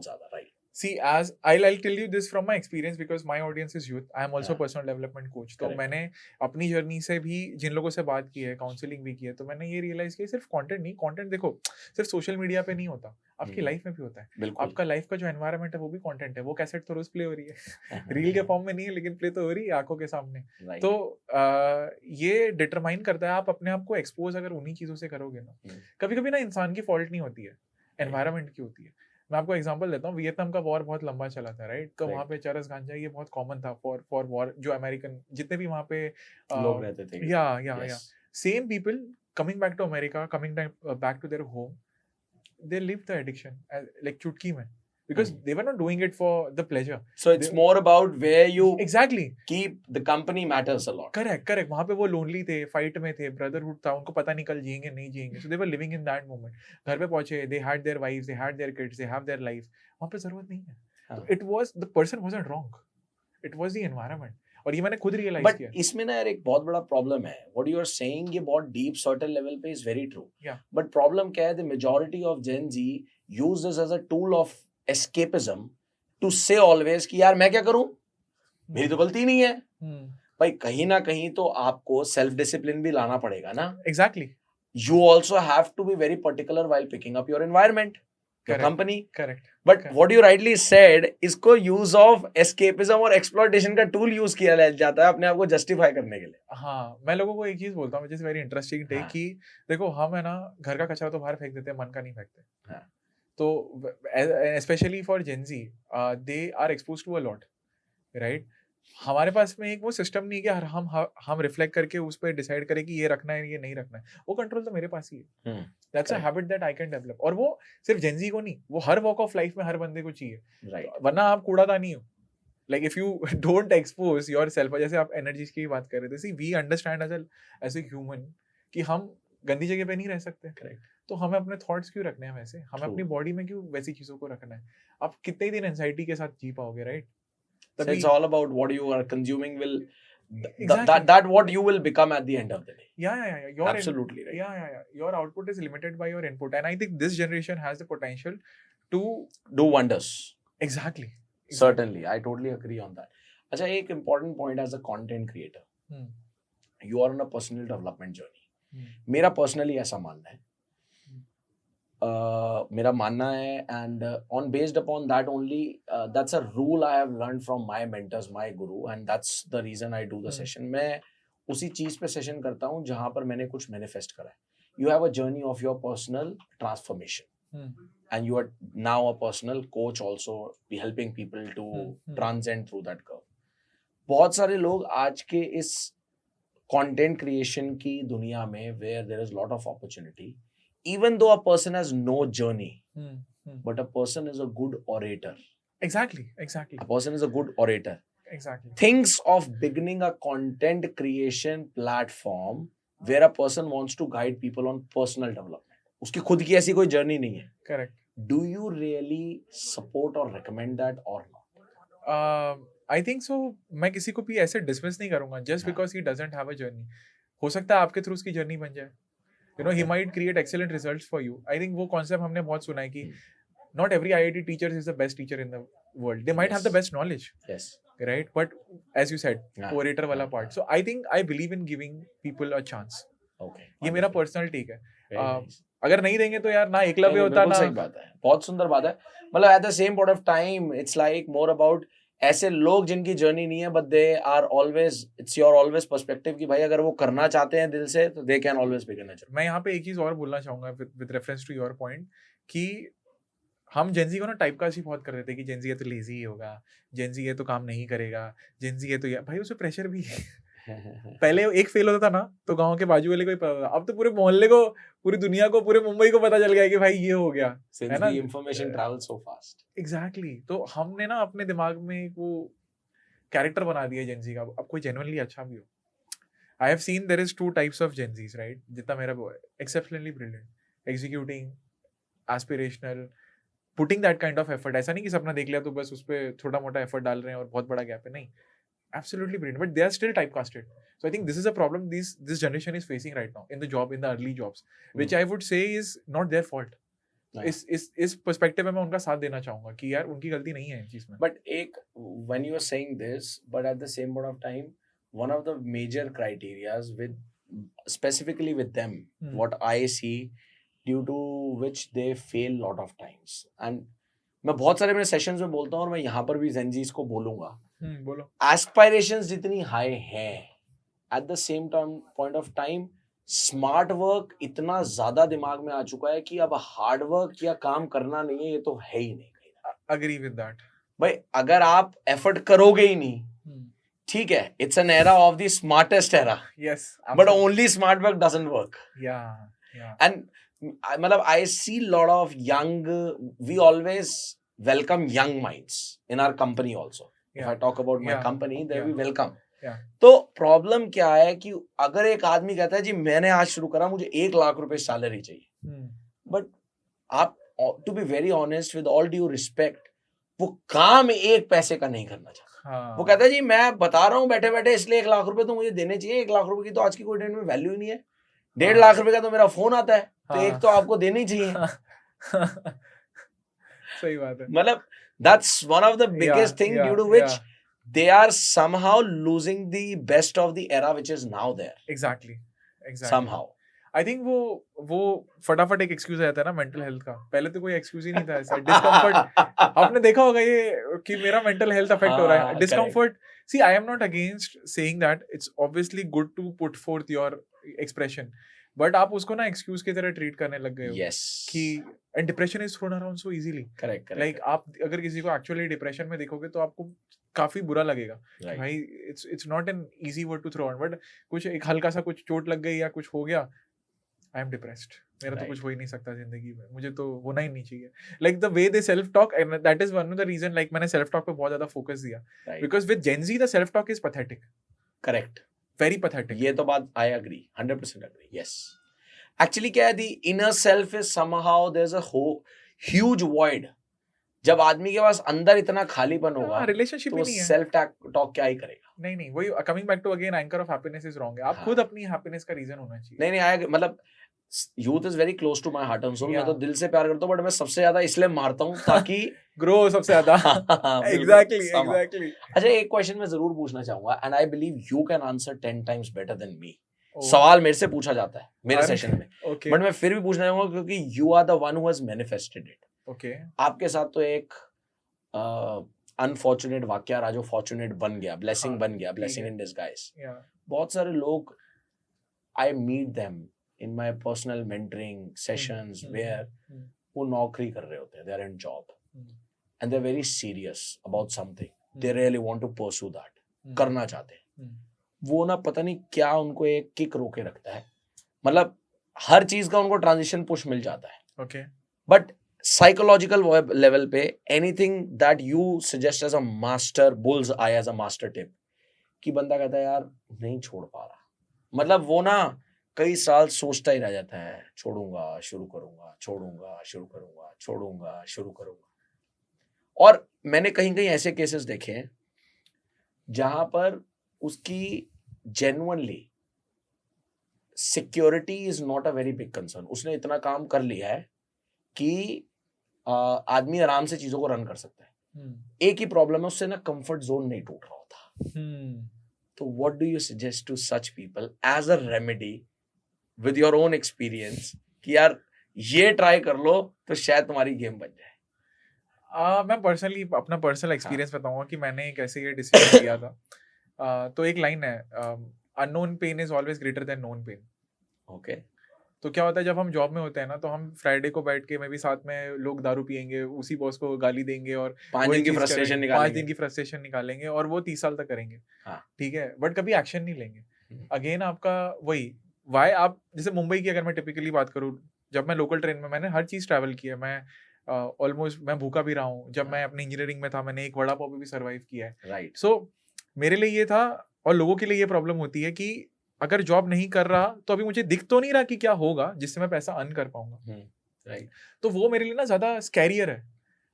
A: ज्यादा,
B: right.
A: See, as I'll tell you this from my experience because my audience is youth. I am also personal development coach. तो मैंने अपनी जर्नी से भी जिन लोगों से बात की है, काउंसलिंग भी की है, तो मैंने ये रियलाइज किया सिर्फ कंटेंट नहीं, कंटेंट देखो सिर्फ सोशल मीडिया पे नहीं होता, आपकी लाइफ में भी होता है. आपका लाइफ का जो एनवायरनमेंट है वो भी कंटेंट है. वो कैसेट तो रोज प्ले हो रही है, रील के फॉर्म में नहीं है लेकिन प्ले तो हो रही है आंखों के सामने. तो ये डिटरमाइन करता है आप अपने आप को एक्सपोज अगर उन्हीं चीजों से करोगे ना. कभी कभी ना इंसान की फॉल्ट नहीं होती है, एनवायरनमेंट की होती है. मैं आपको एग्जांपल देता हूँ, वियतनाम का वॉर बहुत लंबा चला था, राइट. तो वहाँ पे चरस गांजा ये बहुत कॉमन था फॉर वॉर. जो अमेरिकन जितने भी वहाँ पे
B: लोग रहते थे,
A: या same people coming back to America, coming back to their home, they live the addiction like चुटकी में, because they were not doing it for the pleasure.
B: So it's more about where you
A: exactly
B: keep the company matters a lot.
A: Correct. वहाँ पे वो lonely थे, fight में थे, brotherhood था, उनको पता नहीं कल जिएंगे नहीं जिएंगे. So they were living in that moment. घर पे पहुँचे, they had their wives, they had their kids, they have their life. वहाँ पे जरूरत नहीं है. It was the person wasn't wrong. It was the environment. और ये मैंने खुद रियलाइज किया.
B: बट इसमें ना यार एक बहुत बड़ा प्रॉब्लम है. व्हाट यू आर सेइंग ये बहुत डीप सर्टेन लेवल पे is very true. But problem क्या है, the majority of gen Z use this as a tool of escapism to say always कि यार मैं क्या करूं, मेरी तो गलती नहीं है. भाई कहीं ना कहीं तो आपको सेल्फ डिसिप्लिन भी लाना पड़ेगा ना.
A: Exactly.
B: You also have to be very particular while picking up your environment, your company.
A: Correct.
B: But what you rightly said, इसको use of escapism और exploitation का tool use किया जाता है अपने आप को justify करने के लिए.
A: हाँ, मैं लोगों को एक चीज बोलता हूँ, which is very interesting take, कि देखो हम है ना घर का कचरा तो बाहर फेंक देते हैं, मन का नहीं फेंकते. तो especially for Gen Z, they are exposed to a lot, right? हमारे पास में एक वो सिस्टम नहीं कि हम रिफ्लेक्ट करके उस पर डिसाइड करें कि ये रखना है ये नहीं रखना है. वो कंट्रोल तो मेरे पास ही है. That's a habit that I can develop. और वो सिर्फ जेनजी को नहीं, वो हर वॉक ऑफ लाइफ में हर बंदे को चाहिए. वरना आप कूड़ादानी हो. Like if you don't expose yourself, जैसे आप एनर्जीज की बात कर रहे थे, see we understand as a human कि हम गंदी जगह पे नहीं रह सकते. करेक्ट. तो हमें अपने थॉट्स क्यों रखने हैं वैसे, हमें अपनी बॉडी में क्यों वैसी चीजों को रखना है. आप कितने दिन एंजाइटी के साथ जी पाओगे, right?
B: So it's all about what you are consuming will that what you will become at the end of the day.
A: Yeah. You're
B: absolutely right.
A: Yeah. Your output is limited by your input, and I think this generation has the potential to
B: do wonders.
A: Exactly.
B: Certainly, I totally agree on that. अच्छा, एक important point as a content creator, you are on a personal development journey. मेरा personally ऐसा मानना है. मेरा मानना है, and on based upon that only, that's a rule I have learned from my mentors, my guru, and that's the reason I do the session. मैं उसी चीज पे सेशन करता हूँ जहाँ पर मैंने कुछ मैनिफेस्ट करा है. You have a journey of your personal transformation, and you are now a personal coach also, be helping people to transcend through that curve. बहुत सारे लोग आज के इस content creation की दुनिया में where there is lot of opportunity, even though a person has no journey, but a person is a good orator.
A: Exactly.
B: A person is a good orator.
A: Exactly.
B: Thinks of beginning a content creation platform where a person wants to guide people on personal development. उसकी खुद की ऐसी कोई journey नहीं है.
A: Correct.
B: Do you really support or recommend that or not?
A: I think so मैं किसी को भी ऐसे डिसमिस नहीं करूंगा जस्ट
B: हाँ।
A: Because he doesn't have a journey. हो सकता है आपके थ्रू उसकी जर्नी बन जाए. You know he might create excellent results for you. I think वो कॉन्सेप्ट हमने बहुत सुना है कि not every IIT teacher is the best teacher in the world. They might have the
B: Yes.
A: best knowledge,
B: Yes.
A: right? But as you said,
B: Yeah.
A: orator wala
B: Yeah.
A: part. So I think I believe in giving people a chance.
B: Okay.
A: ये मेरा personal take है.
B: Very nice.
A: अगर नहीं देंगे तो यार ना एकलव्य होता
B: बिल्कुल
A: ना.
B: सही बात है, बहुत सुंदर बात है. मतलब at the same point of time it's like more about ऐसे लोग जिनकी जर्नी नहीं है, but they are always, it's your always perspective कि भाई अगर वो करना चाहते हैं दिल से तो they can always begin a journey.
A: मैं यहाँ पे एक चीज और बोलना चाहूंगा with reference to your point कि हम जेनजी को ना टाइप कास्ट ही बहुत कर रहे थे कि जेनजी है तो लेजी ही होगा, जेनजी है तो काम नहीं करेगा, जेनजी है तो ये भाई उसमें प्रेशर भी है. पहले एक फेल होता था ना तो गांव के बाजू वाले को ही पता था, अब तो पूरे मोहल्ले को, पूरी दुनिया को, पूरे मुंबई को पता चल गया कि भाई ये हो गया है ना.
B: Information travel so fast.
A: Exactly. तो हमने ना अपने दिमाग में वो कैरेक्टर बना दिया जेनजी का. अब कोई जेन्युइनली अच्छा भी हो. I have seen there is 2 types of Gen Zs, right? जितना मेरा वो है exceptionally brilliant, executing, aspirational, putting that kind of effort. ऐसा नहीं कि सपना देख लिया तो बस उस पर थोड़ा मोटा एफर्ट डाल रहे हैं और बहुत बड़ा गैप है. नहीं, absolutely brilliant, but they are still typecasted. So I think this is a problem this generation is facing right now in the early jobs, which I would say is not their fault. इस perspective में मैं उनका साथ देना चाहूंगा कि यार उनकी गलती नहीं है इस चीज में.
B: बट एक when you are saying this, but at the same point of time, one of the major criterias with specifically with them, what I see, due to which they fail lot of times, and मैं बहुत सारे मेरे sessions में बोलता हूँ और मैं यहाँ पर भी जेनजीज को बोलूंगा,
A: बोलो.
B: एस्पायरेशंस जितनी हाई हैं, eight the same time point of time smart work इतना ज्यादा दिमाग में आ चुका है कि अब हार्ड वर्क या काम करना नहीं है, ये तो है ही नहीं.
A: Agree with that.
B: भाई अगर आप एफर्ट करोगे ही नहीं, ठीक है, it's an era of the smartest era.
A: Yes,
B: but only smart work doesn't work. And मतलब I see lot of young, we always welcome young minds in our company also. If I talk about my company, they will welcome. तो problem क्या है कि अगर एक आदमी कहता है जी मैंने आज शुरू करा, मुझे 1 लाख रुपए सैलरी चाहिए, बट आप to be very honest with all due respect, वो काम 1 पैसे का नहीं करना चाहता. वो कहता है जी मैं बता रहा हूँ बैठे बैठे इसलिए 1 लाख रुपए तो मुझे देने चाहिए. 1 लाख रुपए की तो आज की कोई डेट में वैल्यू ही नहीं है. 1.5 लाख रुपए का तो मेरा फोन आता है, तो एक तो आपको देना ही चाहिए.
A: सही बात है.
B: मतलब that's one of the biggest thing due to which they are somehow losing the best of the era which is now there.
A: Exactly.
B: Somehow.
A: I think वो फटाफट एक एक्सक्यूज आ जाता है ना मेंटल हेल्थ का. पहले तो कोई एक्सक्यूज ही नहीं था ऐसा. डिस्कम्फर्ट. आपने देखा होगा ये कि मेरा मेंटल हेल्थ अफेक्ट हो रहा है. Discomfort. See, I am not against saying that. It's obviously good to put forth your expression. But आप उसको ना एक्सक्यूज की तरह ट्रीट करने लग गए हो.
B: yes.
A: कि and depression is throne around so easily.
B: Correct.
A: Like आप अगर किसी को एक्चुअली डिप्रेशन में देखोगे तो आपको काफी बुरा लगेगा. भाई it's not an easy word to throw out. But कुछ एक हल्का सा कुछ चोट लग गई या कुछ हो गया, आई एम डिप्रेस्ड, मेरा तो कुछ हो ही नहीं सकता जिंदगी में, मुझे तो होना ही नहीं चाहिए. Like the way they self talk, and that is one of the reason like मैंने सेल्फ टॉक पे बहुत ज्यादा फोकस दिया, because with gen Z the self talk is pathetic.
B: Correct.
A: Very pathetic.
B: ये तो बात I agree, 100% agree. Yes. Actually क्या है, the inner self is somehow there is a huge void. जब आदमी के पास अंदर इतना खालीपन होगा,
A: रिलेशनशिप ही नहीं है,
B: सेल्फ टॉक क्या ही करेगा.
A: नहीं वही coming back to again anchor of happiness is wrong. आप खुद अपनी हैप्पीनेस का रीजन होना चाहिए.
B: नहीं मतलब youth is very close to my heart and soul. मैं तो दिल से प्यार करता हूं, बट मैं सबसे ज्यादा इसलिए मारता हूं ताकि
A: ग्रो सबसे ज्यादा. एग्जैक्टली.
B: अच्छा, एक क्वेश्चन मैं जरूर पूछना चाहूंगा, and I believe you can answer 10 times better than me. सवाल मेरे से पूछा जाता है मेरे सेशन में, बट मैं फिर भी पूछना चाहूंगा क्योंकि you are the one who has manifested it.
A: Okay.
B: आपके साथ तो एक अनफॉर्चुनेट वाकया रहा जो फॉर्चुनेट बन गया, ब्लेसिंग बन गया, ब्लेसिंग इन डिस्गाइज. बहुत सारे लोग, I meet them in my personal mentoring sessions where वो नौकरी कर रहे होते हैं, they are in job and they are very serious about something, they really want to pursue that, करना चाहते हैं. वो ना पता नहीं क्या उनको एक किक रोके रखता है, मतलब हर चीज का उनको ट्रांजिशन पुश मिल जाता है.
A: ओके.
B: बट साइकोलॉजिकल लेवल पे anything that you suggest as a master bullseye, as a master tip, कि बंदा कहता है यार नहीं छोड़ पा रहा, मतलब वो ना कई साल सोचता ही रह जाता है, छोड़ूंगा शुरू करूंगा, छोड़ूंगा शुरू करूंगा, छोड़ूंगा शुरू करूंगा. और मैंने कहीं कहीं ऐसे केसेस देखे हैं जहां पर उसकी genuinely security is not a very big concern, उसने इतना काम कर लिया है कि आदमी आराम से चीजों को रन कर सकता है। एक ही प्रॉब्लम है, उससे ना कंफर्ट जोन नहीं टूट रहा होता। तो what do you suggest to such people as a remedy with your own experience कि यार ये ट्राई कर लो तो शायद तुम्हारी गेम बन जाए?
A: मैं पर्सनली अपना पर्सनल एक्सपीरियंस बताऊंगा कि मैंने कैसे ये डिसीजन लिया था। तो एक लाइन है, unknown pain is always greater than known pain.
B: Okay.
A: तो क्या होता है जब हम जॉब में होते हैं ना, तो हम फ्राइडे को बैठ के मैं भी साथ में लोग दारू पियेंगे, उसी बॉस को गाली देंगे और
B: 5 दिन की फ्रस्ट्रेशन निकालेंगे।
A: 5 दिन की फ्रस्ट्रेशन निकालेंगे और वो 30 साल तक करेंगे।
B: हाँ।
A: ठीक है, बट कभी एक्शन नहीं लेंगे। अगेन आपका वही वाई, आप जैसे मुंबई की अगर मैं टिपिकली बात करूँ, जब मैं लोकल ट्रेन में, मैंने हर चीज ट्रैवल की है। मैं ऑलमोस्ट मैं भूखा भी रहा हूँ। जब मैं अपनी इंजीनियरिंग में था, मैंने एक वड़ा पाव पे भी सर्वाइव किया है।
B: राइट।
A: सो मेरे लिए ये था, और लोगों के लिए ये प्रॉब्लम होती है कि अगर जॉब नहीं कर रहा तो अभी मुझे दिख तो नहीं रहा कि क्या होगा जिससे मैं पैसा अर्न कर पाऊंगा।
B: राइट।
A: तो वो मेरे लिए ना ज्यादा स्कैरियर है।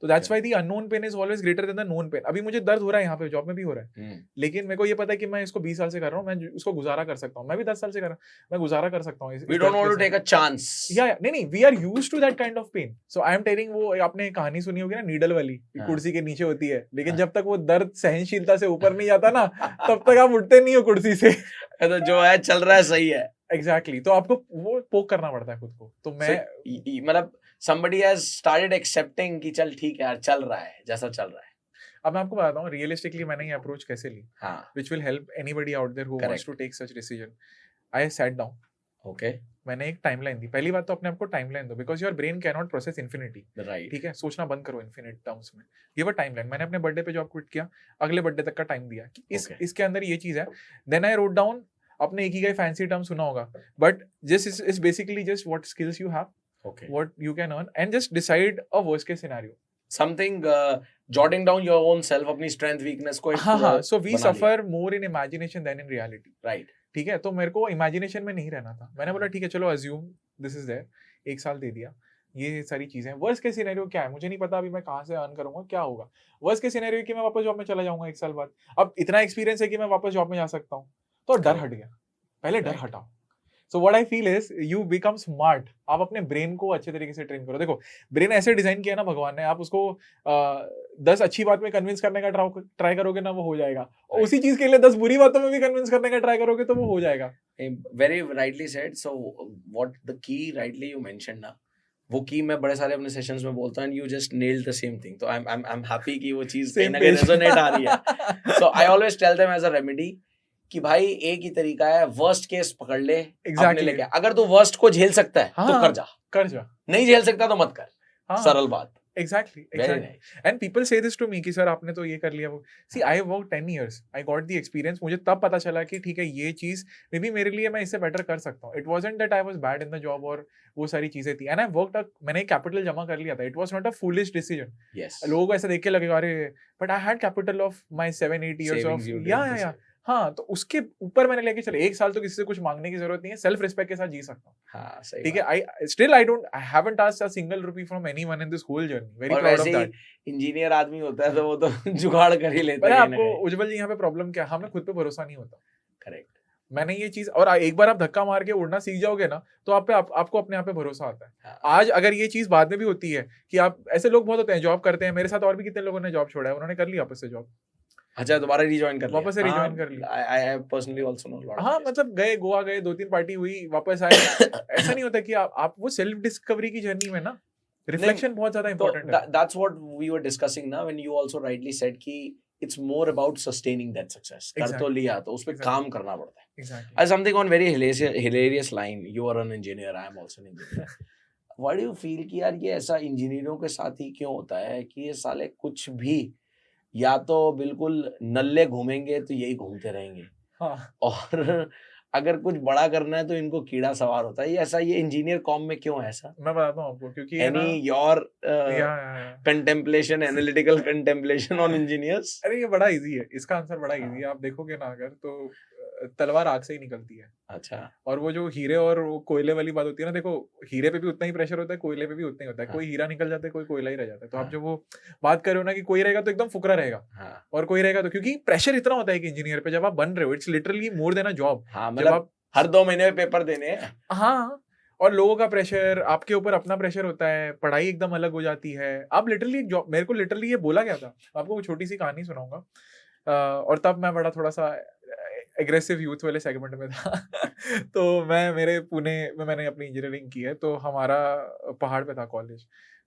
A: तो that's why the unknown pain is always greater than the known pain. अभी मुझे दर्द हो रहा है, यहाँ पे जॉब में भी हो रहा है, लेकिन मेरे को ये पता है कि मैं इसको 20 साल से कर रहा हूँ, मैं उसको गुजारा कर सकता हूँ। मैं भी 10 साल से कर रहा हूँ, मैं गुजारा कर सकता हूँ।
B: We don't want to take a chance.
A: या नहीं, we are used to that kind of pain. So I am telling, वो आपने कहानी सुनी होगी ना नीडल वाली, कुर्सी के नीचे होती है, लेकिन जब तक वो दर्द सहनशीलता से ऊपर नहीं जाता ना, तब तक आप उठते नहीं हो कुर्सी से।
B: तो जो है चल रहा है सही है।
A: एग्जैक्टली। तो आपको वो पोक करना पड़ता है खुद को। तो मैं
B: मतलब somebody has started accepting कि चल ठीक है यार, चल रहा है जैसा चल रहा है।
A: अब मैं आपको बताता हूँ रियलिस्टिकली मैंने ये अप्रोच कैसे ली,
B: हाँ,
A: which will help anybody out there who wants to take such decision. I sat down.
B: Okay.
A: मैंने एक टाइमलाइन दी। पहली बात तो अपने आप को टाइमलाइन दो, because your brain can not process infinity.
B: Right.
A: ठीक है, सोचना बंद करो इन्फिनिट टर्म्स में। Give a timeline. मैंने अपने बर्थडे पे जॉब क्विट किया, अगले बर्थडे तक का टाइम दिया कि इसके अंदर ये चीज है। देन आई रोट डाउन, अपने एक ही का फैंसी टर्म सुना होगा, but this is basically just what skills you have,
B: Okay.
A: what you can earn, and just decide a worst case scenario.
B: Something jotting down your own self, अपनी strength weakness को
A: हाँ, so we suffer more in imagination than in reality.
B: Right.
A: ठीक है, तो मेरे को imagination में नहीं रहना था। मैंने बोला ठीक है चलो assume this is there, 1 साल दे दिया, ये सारी चीजें। वर्स्ट केस सिनेरियो क्या है, मुझे नहीं पता अभी मैं कहाँ से अर्न करूंगा, क्या होगा। वर्स्ट केस सिनेरियो कि मैं वापस जॉब में चला जाऊंगा 1 साल बाद। अब इतना एक्सपीरियंस है कि मैं वापस जॉब में जा सकता हूँ, तो डर हट गया। पहले डर हटाओ। So what I feel is you become smart. आप अपने ब्रेन को अच्छे तरीके से ट्रेन करो। देखो ब्रेन ऐसे डिजाइन किया ना भगवान ने, आप उसको 10 अच्छी बात में कन्विंस करने का ट्राई करोगे ना, वो हो जाएगा। और उसी चीज के लिए 10 बुरी बातों में भी कन्विंस करने का ट्राई करोगे तो वो हो जाएगा।
B: Very rightly said. So what the key rightly you mentioned ना, वो की मैं बड़े सारे अपने सेशंस में बोलता हूँ, and you just nailed the same thing. तो I'm happy कि वो चीज कहीं ना कहीं resonate आ रही है। So I always tell them as a remedy कि भाई एक ही तरीका है, वर्स्ट केस पकड़ ले।
A: Exactly.
B: लेके अगर तू वर्स्ट को झेल सकता है तो कर जा, नहीं झेल सकता तो मत कर। सरल बात।
A: Exactly. And people say this to me कि सर आपने तो ये कर लिया वो। See, I worked 10 years. I got the experience. मुझे तब पता चला कि ठीक है ये चीज मे बी मेरे लिए मैं इससे बेटर कर सकता हूँ। It wasn't that I was bad in the job और वो सारी चीजें थी। And I worked, मैंने कैपिटल जमा कर लिया था। It was not a foolish decision.
B: Yes.
A: लोगों को ऐसा देख के लगेगा अरे, but I had capital of my 7-8 years of yeah. हाँ, तो उसके ऊपर मैंने लेके चले 1 साल तो किसी से कुछ मांगने की जरूरत नहीं है, सेल्फ रिस्पेक्ट के साथ जी सकता हूँ।
B: हाँ, सही। ठीक
A: है, I haven't asked a single rupee from anyone in this whole journey. Very proud of that.
B: Engineer आदमी होता है तो वो तो जुगाड़ कर ही लेता है।
A: आपको उज्जवल जी यहाँ पे प्रॉब्लम क्या है, हमें खुद पे भरोसा नहीं होता।
B: करेक्ट।
A: मैंने ये चीज, और एक बार आप धक्का मार के उड़ना सीख जाओगे ना, तो आपको अपने आप पे भरोसा आता है।
B: हाँ।
A: आज अगर ये चीज बाद में भी होती है कि आप, ऐसे लोग बहुत होते हैं जॉब करते हैं, मेरे साथ और भी कितने लोगों ने जॉब छोड़ा है, उन्होंने कर लिया वापस से जॉब।
B: अच्छा, दोबारा रिजॉइन कर लिया,
A: वापस से रिजॉइन कर लिया।
B: I personally also know a lot.
A: हाँ, मतलब गए गोवा गए, 2-3 पार्टी हुई, वापस आए। ऐसा नहीं होता कि आप वो सेल्फ डिस्कवरी की जर्नी में ना रिफ्लेक्शन बहुत ज्यादा इंपॉर्टेंट है।
B: That's what we were discussing ना, when you also rightly said कि it's more about sustaining that success. कर तो लिया तो उस पे काम करना पड़ता है।
A: Exactly.
B: As something on very hilarious line, you are an engineer, I am also an engineer. Why do you feel कि यार ये ऐसा इंजीनियरों के साथ ही क्यों होता है कि ये साले कुछ भी या तो बिल्कुल नल्ले घूमेंगे तो यही घूमते रहेंगे।
A: हाँ।
B: और अगर कुछ बड़ा करना है तो इनको कीड़ा सवार होता है। ये ऐसा, ये इंजीनियर कॉम में क्यों है ऐसा?
A: मैं बताता हूँ आपको, क्योंकि
B: any your contemplation, analytical contemplation on engineers?
A: अरे ये बड़ा इजी है, इसका आंसर बड़ा इजी है। आप देखोगे ना अगर, तो तलवार आग से ही निकलती है।
B: अच्छा।
A: और वो जो हीरे और वो कोयले वाली बात होती है ना, देखो हीरे पे भी उतना ही प्रेशर होता है, कोयले पे भी उतना ही होता है।
B: हाँ।
A: कोई हीरा निकल जाता है, कोई कोयला ही रह जाता है। तो आप
B: हाँ।
A: जब वो बात कर रहे हो ना कि कोई रहेगा तो एकदम फुकरा रहेगा,
B: हाँ।
A: और कोई रहेगा तो, क्योंकि प्रेशर इतना होता है कि इंजीनियर पे जब आप बन रहे हो, it's literally more than a job.
B: हाँ,
A: जब
B: मतलब
A: आप
B: हर 2 महीने में पेपर देने हैं।
A: हाँ, और लोगों का प्रेशर, आपके ऊपर अपना प्रेशर होता है, पढ़ाई एकदम अलग हो जाती है। आप लिटरली एक जॉब, मेरे को लिटरली ये बोला गया था, आपको वो छोटी सी कहानी सुनाऊंगा। और तब मैं बड़ा थोड़ा सा एग्रेसिव यूथ वाले सेगमेंट में था। तो मेरे पुणे में मैंने अपनी इंजीनियरिंग की है, तो हमारा पहाड़ पे था कॉलेज।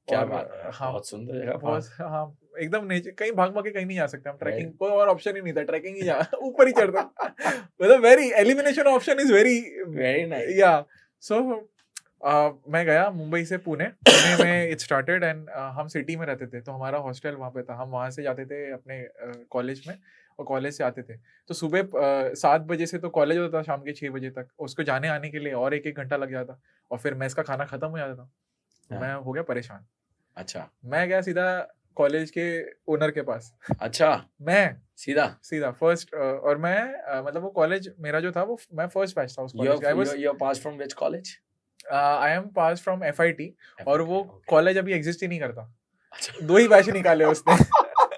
B: क्या
A: और
B: बात है,
A: हाँ,
B: बहुत सुंदर जगह।
A: बहुत, हाँ, एकदम नेचर, कहीं भाग भाग के कहीं नहीं जा सकते हम। Tracking
B: Right.
A: कोई और ऑप्शन ही नहीं था, ट्रैकिंग ही जा ऊपर ही चढ़ता। मतलब very elimination option is very
B: Very nice.
A: या सो मैं गया मुंबई से पुणे में इट स्टार्टेड, एंड हम सिटी में रहते थे, तो हमारा हॉस्टल वहाँ पे था। हम वहाँ से जाते थे अपने कॉलेज में, और कॉलेज से आते थे। तो सुबह 7 बजे से तो कॉलेज होता था, शाम के 6 बजे तक। उसको जाने आने के लिए और 1-1 घंटा लग जाता, और फिर मेस का खाना खत्म हो जाता था।
B: हाँ।
A: मैं हो गया परेशान।
B: अच्छा।
A: मैं गया सीधा कॉलेज के ओनर के पास।
B: अच्छा,
A: मैं
B: सीधा
A: फर्स्ट, और मैं मतलब वो कॉलेज मेरा जो था, वो मैं फर्स्ट बैच था उस कॉलेज का।
B: you're passed from which college?
A: I am pass from FIT, और वो
B: Okay.
A: कॉलेज अभी एग्जिस्ट ही नहीं करता।
B: अच्छा।
A: 2 ही बैच निकाले उसने।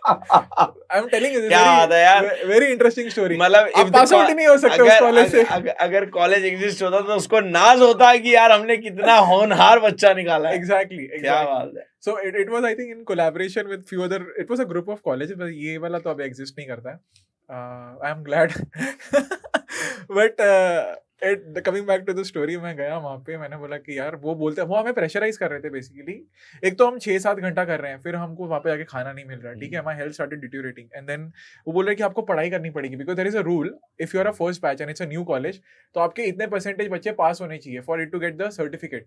A: आई एम टेलिंग यू,
B: क्या बात है यार,
A: वेरी इंटरेस्टिंग स्टोरी।
B: मतलब
A: आप पास आउट ही नहीं हो सकते उस कॉलेज से।
B: अगर कॉलेज एग्जिस्ट होता तो उसको नाज होता है कि यार हमने कितना होनहार बच्चा निकाला है।
A: एग्जैक्टली,
B: क्या बात है।
A: So it was, I think, in collaboration with few other, it was a group of colleges, but ये वाला तो अब exist नहीं करता है। I am glad, but coming back to the story, मैं गया वहाँ पे, मैंने बोला कि यार, वो बोलते, वो हमें प्रेशराइज कर रहे थे बेसिकली। एक तो हम 6-7 घंटा कर रहे हैं, फिर हमको वहाँ पे जाके खाना नहीं मिल रहा है, ठीक है, हमारी health started deteriorating, and then वो बोल रहे कि आपको पढ़ाई करनी पड़ेगी, because there is a rule, if you are a first batch and it's a new college, तो आपके इतने परसेंटेज बच्चे पास होने चाहिए for it to get the certificate,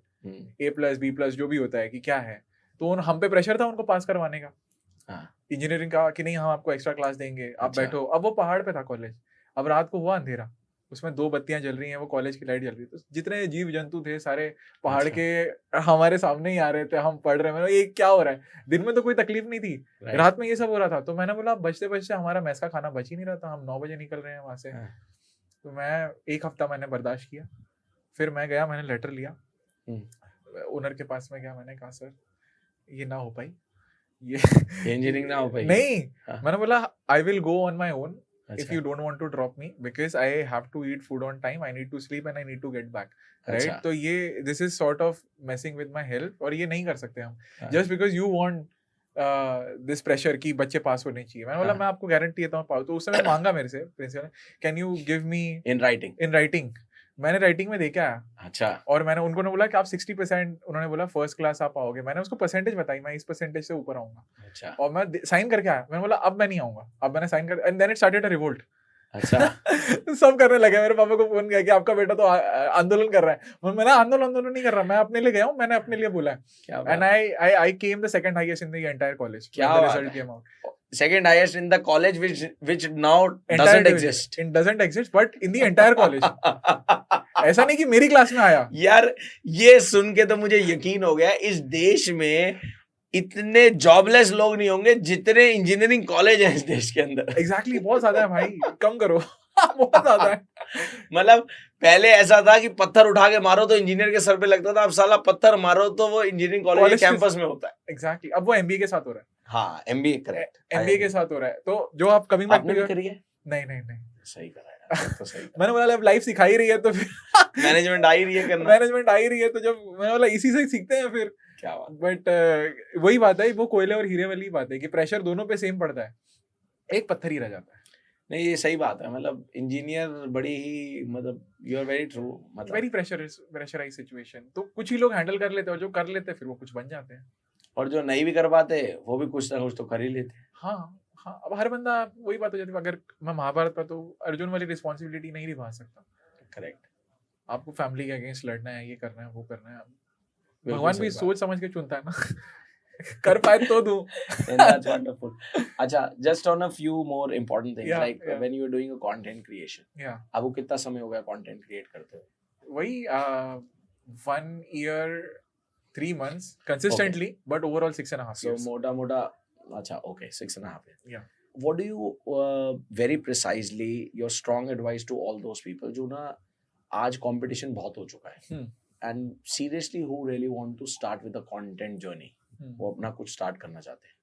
A: A+, B+, जो भी होता है कि क्या है। तो हम पे प्रेशर था उनको पास करवाने का, इंजीनियरिंग का, कि नहीं हम आपको एक्स्ट्रा क्लास देंगे, आप बैठो। अब वो पहाड़ पे था कॉलेज, अब रात को हुआ अंधेरा, उसमें 2 बत्तियां जल रही हैं, वो कॉलेज की लाइट जल रही है, तो जितने जीव जंतु थे सारे पहाड़ के हमारे सामने ही आ रहे थे, हम पढ़ रहे हैं। मैंने ये क्या हो रहा है? दिन में तो कोई तकलीफ नहीं थी, रात में ये सब हो रहा था। तो मैंने बोला बचते बचते हमारा मैस का खाना बच ही नहीं रहा था, हम 9 बजे निकल रहे हैं वहां से। तो मैं 1 हफ्ता मैंने बर्दाश्त किया, फिर मैं गया, मैंने लेटर लिया ओनर के पास में गया, मैंने कहा सर ये ना हो पाई, ये
B: इंजीनियरिंग ना हो पाई।
A: नहीं, मैंने बोला I will go on my own if you don't want to drop me, because I have to eat food on time, I need to sleep and I need to get back, right? तो ये this is sort of messing with my health, और ये नहीं कर सकते हम just because you want this pressure कि बच्चे पास होने चाहिए। मैंने बोला मैं आपको गारंटी देता हूँ पास। तो उस समय मांगा मेरे से प्रिंसिपल ने, can you give me
B: in writing?
A: मैंने राइटिंग में देखा है।
B: अच्छा।
A: और मैंने उनको बोला कि आप 60%, उन्होंने बोला फर्स्ट क्लास आप आओगे। मैंने उसको परसेंटेज बताई, मैं इस परसेंटेज से ऊपर आऊंगा।
B: अच्छा। और
A: मैं साइन करके आया, मैंने बोला अब मैं नहीं आऊंगा, अब मैंने साइन कर, and then it started a revolt.
B: अच्छा।
A: सब करने लगे, मेरे पापा को फोन किया कि आपका बेटा तो आंदोलन कर रहा है। मैंने आंदोलन नहीं कर रहा, मैं अपने लिए गया हूँ, मैंने अपने लिए बोला है। And I came the second highest in the entire college.
B: क्या result came out? Second highest in the college which now doesn't exist.
A: It doesn't exist, but in the entire college. ऐसा नहीं कि मेरी क्लास में आया।
B: यार ये सुन के तो मुझे यकीन हो गया, इस देश में इतने जॉबलेस लोग नहीं होंगे जितने इंजीनियरिंग कॉलेज हैं इस देश के अंदर।
A: Exactly, बहुत ज्यादा है भाई, कम करो। बहुत ज्यादा है।
B: मतलब पहले ऐसा था कि पत्थर उठा के मारो तो इंजीनियर के सर पे लगता था, अब साला पत्थर मारो तो वो इंजीनियरिंग कॉलेज कैंपस में होता है।
A: Exactly, अब वो MBA के साथ हो रहा है।
B: हाँ, MBA करेक्ट,
A: MBA के साथ हो रहा है। तो जो आप कमिंग बैक
B: टू करिए।
A: नहीं
B: सही करा यार, तो सही।
A: मैंने बोला अब लाइफ सिखा ही रही है तो फिर
B: मैनेजमेंट आ ही रही है करना,
A: मैनेजमेंट आ ही रही है, तो जब मैंने बोला इसी से सीखते हैं फिर।
B: क्या बात।
A: बट वही बात है, वो कोयले और हीरे वाली बात है कि प्रेशर दोनों पे सेम पड़ता है, एक पत्थर ही रह जाता है।
B: नहीं ये सही बात है, मतलब इंजीनियर बड़ी ही, मतलब यू आर वेरी ट्रू, मतलब
A: वेरी प्रेशराइज सिचुएशन। तो कुछ ही लोग हैंडल कर लेते हैं, और जो कर लेते हैं फिर वो कुछ बन जाते हैं,
B: और जो नहीं भी कर पाते वो भी कुछ ना कुछ तो कर ही लेते हैं।
A: हाँ, अब हर बंदा, वही बात हो जाती है। अगर मैं महाभारत पर, तो अर्जुन वाली रिस्पॉन्सिबिलिटी नहीं निभा सकता।
B: करेक्ट।
A: आपको फैमिली के अगेंस्ट लड़ना है, ये करना है, वो करना है। भगवान भी सोच समझ के चुनता है ना। कर पाए तो दूं।
B: That's wonderful. अच्छा, just on a few more important things, like when you are doing a content creation. आपको कितना समय हो गया content create करते हुए?
A: वही 1 year 3 months consistently, but overall 6.5 years.
B: So मोटा, अच्छा, okay, 6.5 years.
A: Yeah.
B: what do you very precisely your strong advice to all those people जो ना आज कंपटीशन बहुत हो चुका है and seriously who really want to start with a content journey वो अपना कुछ स्टार्ट करना चाहते हैं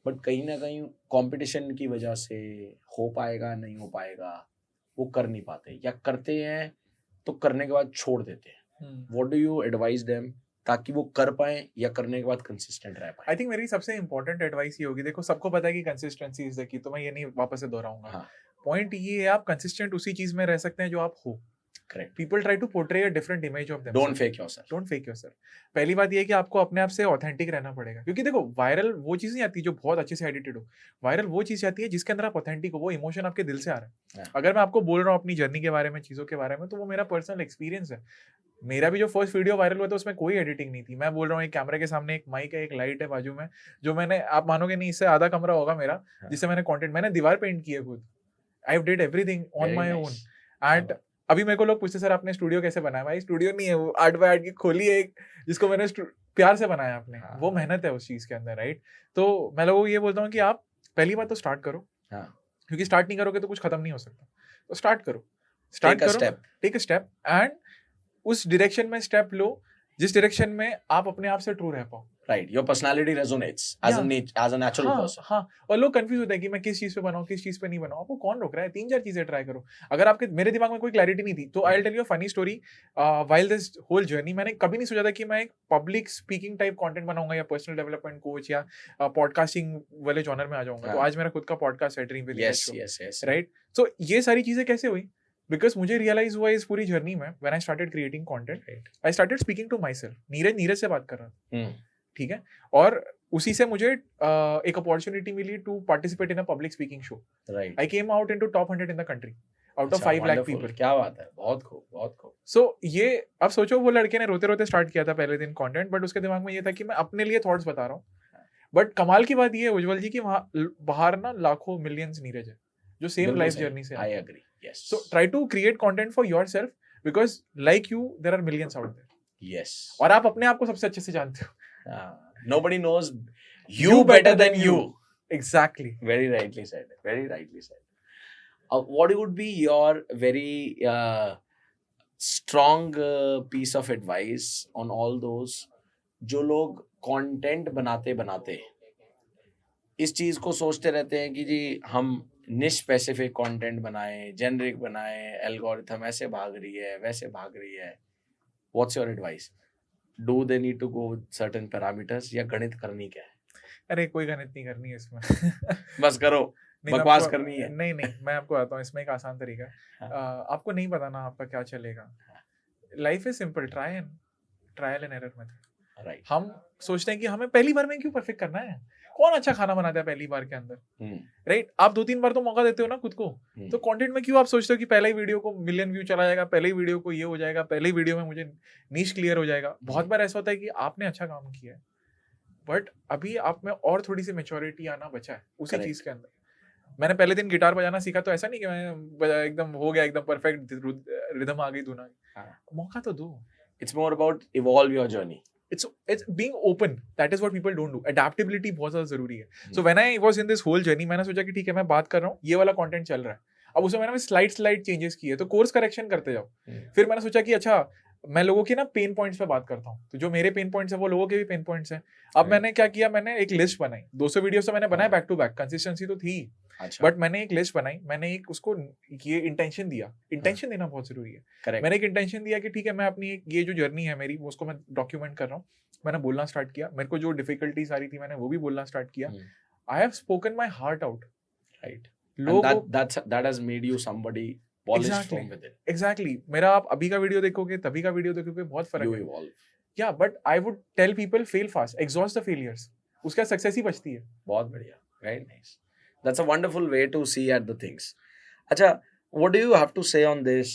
B: बट कहीं ना कहीं कंपटीशन की वजह से हो पाएगा नहीं हो पाएगा वो कर नहीं पाते या करते हैं तो करने के बाद छोड़ देते हैं what do you advice them ताकि वो कर पाए या करने के बाद कंसिस्टेंट रह पाए?
A: आई थिंक मेरी सबसे इंपॉर्टेंट एडवाइस ये होगी, देखो सबको पता है कि कंसिस्टेंसी इज द की, तो मैं ये नहीं वापस से दोहराऊंगा। पॉइंट ये है आप कंसिस्टेंट उसी चीज में रह सकते हैं जो आप हो।
B: Correct.
A: People try to portray a different image of themselves.
B: Don't fake yourself.
A: Don't fake yourself. पहली बात ये है कि आपको अपने आप से ऑथेंटिक रहना पड़ेगा, क्योंकि देखो वायरल वो चीज नहीं आती जो बहुत अच्छे से एडिटेड हो। वायरल वो चीज आती है जिसके अंदर आप ऑथेंटिक हो, वो इमोशन आपके दिल से आ रहा है। अगर मैं आपको बोल रहा हूँ अपनी जर्नी के बारे में, चीजों के बारे में, तो वो मेरा पर्सनल एक्सपीरियंस है। मेरा भी जो फर्स्ट वीडियो वायरल हुआ था उसमें कोई एडिटिंग नहीं थी। मैं बोल रहा हूँ एक कैमरे के सामने एक माइक है, एक लाइट है बाजू में, जो मैंने, आप मानोगे नहीं, इससे आधा कमरा होगा मेरा जिससे मैंने कंटेंट, मैंने दीवार पेंट की है खुद। I did everything on my own. And अभी मेरे को लोग पूछते सर आपने स्टूडियो कैसे बनाया? भाई स्टूडियो नहीं है, वो 8x8 की खोली है एक, जिसको मैंने प्यार से बनाया आपने। वो मेहनत है उस चीज के अंदर, राइट? तो मैं लोगों को ये बोलता हूँ कि आप पहली बात तो स्टार्ट करो, क्योंकि स्टार्ट नहीं करोगे तो कुछ खत्म नहीं हो सकता। तो स्टार्ट करो, टेक अ स्टेप एंड उस डायरेक्शन में स्टेप लो जिस डायरेक्शन में आप अपने आप से ट्रू रह पाओ।
B: Right, your personality resonates as a natural person.
A: हाँ, और लोग कंफ्यूज होते हैं कि मैं किस चीज पे बनाऊं, किस चीज पे नहीं बनाऊं। आपको कौन रोक रहा है? 3-4 चीजें ट्राई करो। अगर आपके, मेरे दिमाग में कोई क्लैरिटी नहीं थी, तो I will tell you a funny story. While this whole journey, मैंने कभी नहीं सोचा था कि मैं एक पब्लिक स्पीकिंग टाइप कंटेंट बनाऊंगा या पर्सनल डेवलपमेंट कोच या पॉडकास्टिंग वाले जॉनर में आ जाऊंगा। तो आज मेरा खुद का पॉडकास्ट है ड्रीम विद यश, राइट? सो ये सारी चीजें कैसे हुई? बिकॉज मुझे रियलाइज हुआ इस पूरी जर्नी में, when I started creating content, I started speaking to myself. Neeraj से बात कर रहा था, ठीक है? और उसी से मुझे एक अपॉर्चुनिटी मिली to participate in a public speaking show.
B: Right,
A: I came out into top 100 in the country out of 5 lakh people.
B: क्या बात है, बहुत खूब, बहुत खूब।
A: सो ये अब सोचो, वो लड़के ने रोते रोते स्टार्ट किया था पहले दिन कंटेंट, बट उसके दिमाग में ये था कि मैं अपने लिए थॉट्स बता रहा हूँ। बट कमाल की बात ये है उज्जवल जी की वहाँ बाहर ना लाखों मिलियंस नीरज है जो सेम लाइफ जर्नी से।
B: I agree, yes.
A: So try to create content for yourself, because like you there are millions out there.
B: Yes,
A: और आप अपने आप को सबसे अच्छे से जानते हो।
B: Nobody knows you better than you.
A: Exactly.
B: Very rightly said. Very rightly said. What would be your very strong piece of advice on all those जो लोग content बनाते बनाते इस चीज को सोचते रहते हैं कि जी हम niche specific content बनाएं, generic बनाएं, algorithm ऐसे भाग रही है, वैसे भाग रही है. What's your advice? Do they need to go with certain parameters या गणित करनी क्या है?
A: अरे कोई गणित नहीं करनी है इसमें।
B: बस करो, बकवास करनी है।
A: नहीं, मैं आपको बताता हूँ इसमें एक आसान तरीका है। आपको नहीं पता ना आपका क्या चलेगा। Life is simple, trial and error method.
B: Right,
A: हम सोचते हैं कि हमें पहली बार में क्यों परफेक्ट करना है। कौन अच्छा खाना बनाता है पहली बार के अंदर, राइट? आप 2-3 बार तो मौका देते हो ना खुद को। तो कंटेंट में क्यों आप सोचते हो कि पहले ही वीडियो को मिलियन व्यू चला जाएगा, पहले ही वीडियो को ये हो जाएगा, पहले ही वीडियो में मुझे नीश क्लियर हो जाएगा। बहुत बार ऐसा होता है कि आपने अच्छा काम किया है, बट अभी आप में और थोड़ी सी मैच्योरिटी आना बचा है उसी चीज के अंदर। मैंने पहले दिन गिटार बजाना सीखा तो ऐसा नहीं कि मैं एकदम हो गया, एकदम परफेक्ट रिदम आ गई, धुन आ गई। मौका तो दो।
B: It's more about evolve your journey.
A: It's being open. That is what people don't do. Adaptability बहुत ज़्यादा जरूरी है। So when I was in this whole journey, मैंने सोचा कि ठीक है मैं बात कर रहा हूँ, ये वाला कंटेंट चल रहा है, अब उसमें मैंने स्लाइड चेंजेस किए, तो कोर्स करेक्शन करते जाओ। फिर मैंने सोचा कि अच्छा मैं लोगों के ना पेन पॉइंट्स पे बात करता हूँ, तो जो मेरे पेन पॉइंट्स है वो लोगों के भी पेन पॉइंट्स हैं। अब मैंने क्या किया, मैंने एक लिस्ट बनाई। 200 वीडियोस तो मैंने बनाए बैक टू बैक, कंसिस्टेंसी तो थी, बट मैंने एक लिस्ट बनाई। मैंने एक उसको ये इंटेंशन दिया। इंटेंशन देना बहुत जरूरी है। मैंने एक इंटेंशन दिया कि ठीक है मैं अपनी ये जो जर्नी है मेरी उसको मैं डॉक्यूमेंट कर रहा हूँ। मैंने बोलना स्टार्ट किया, मेरे को जो डिफिकल्टीज आ रही थी मैंने वो भी बोलना स्टार्ट किया। I have spoken my heart out, right?
B: that has made you somebody polished from within.
A: Exactly. मेरा आप अभी का वीडियो देखोगे तभी का वीडियो देखोगे बहुत फर्क है।
B: You evolve.
A: Yeah, but I would tell people fail fast, exhaust the failures. उसका सक्सेस ही बचती है।
B: बहुत बढ़िया, very nice. That's a wonderful way to see at the things. अच्छा, what do you have to say on this?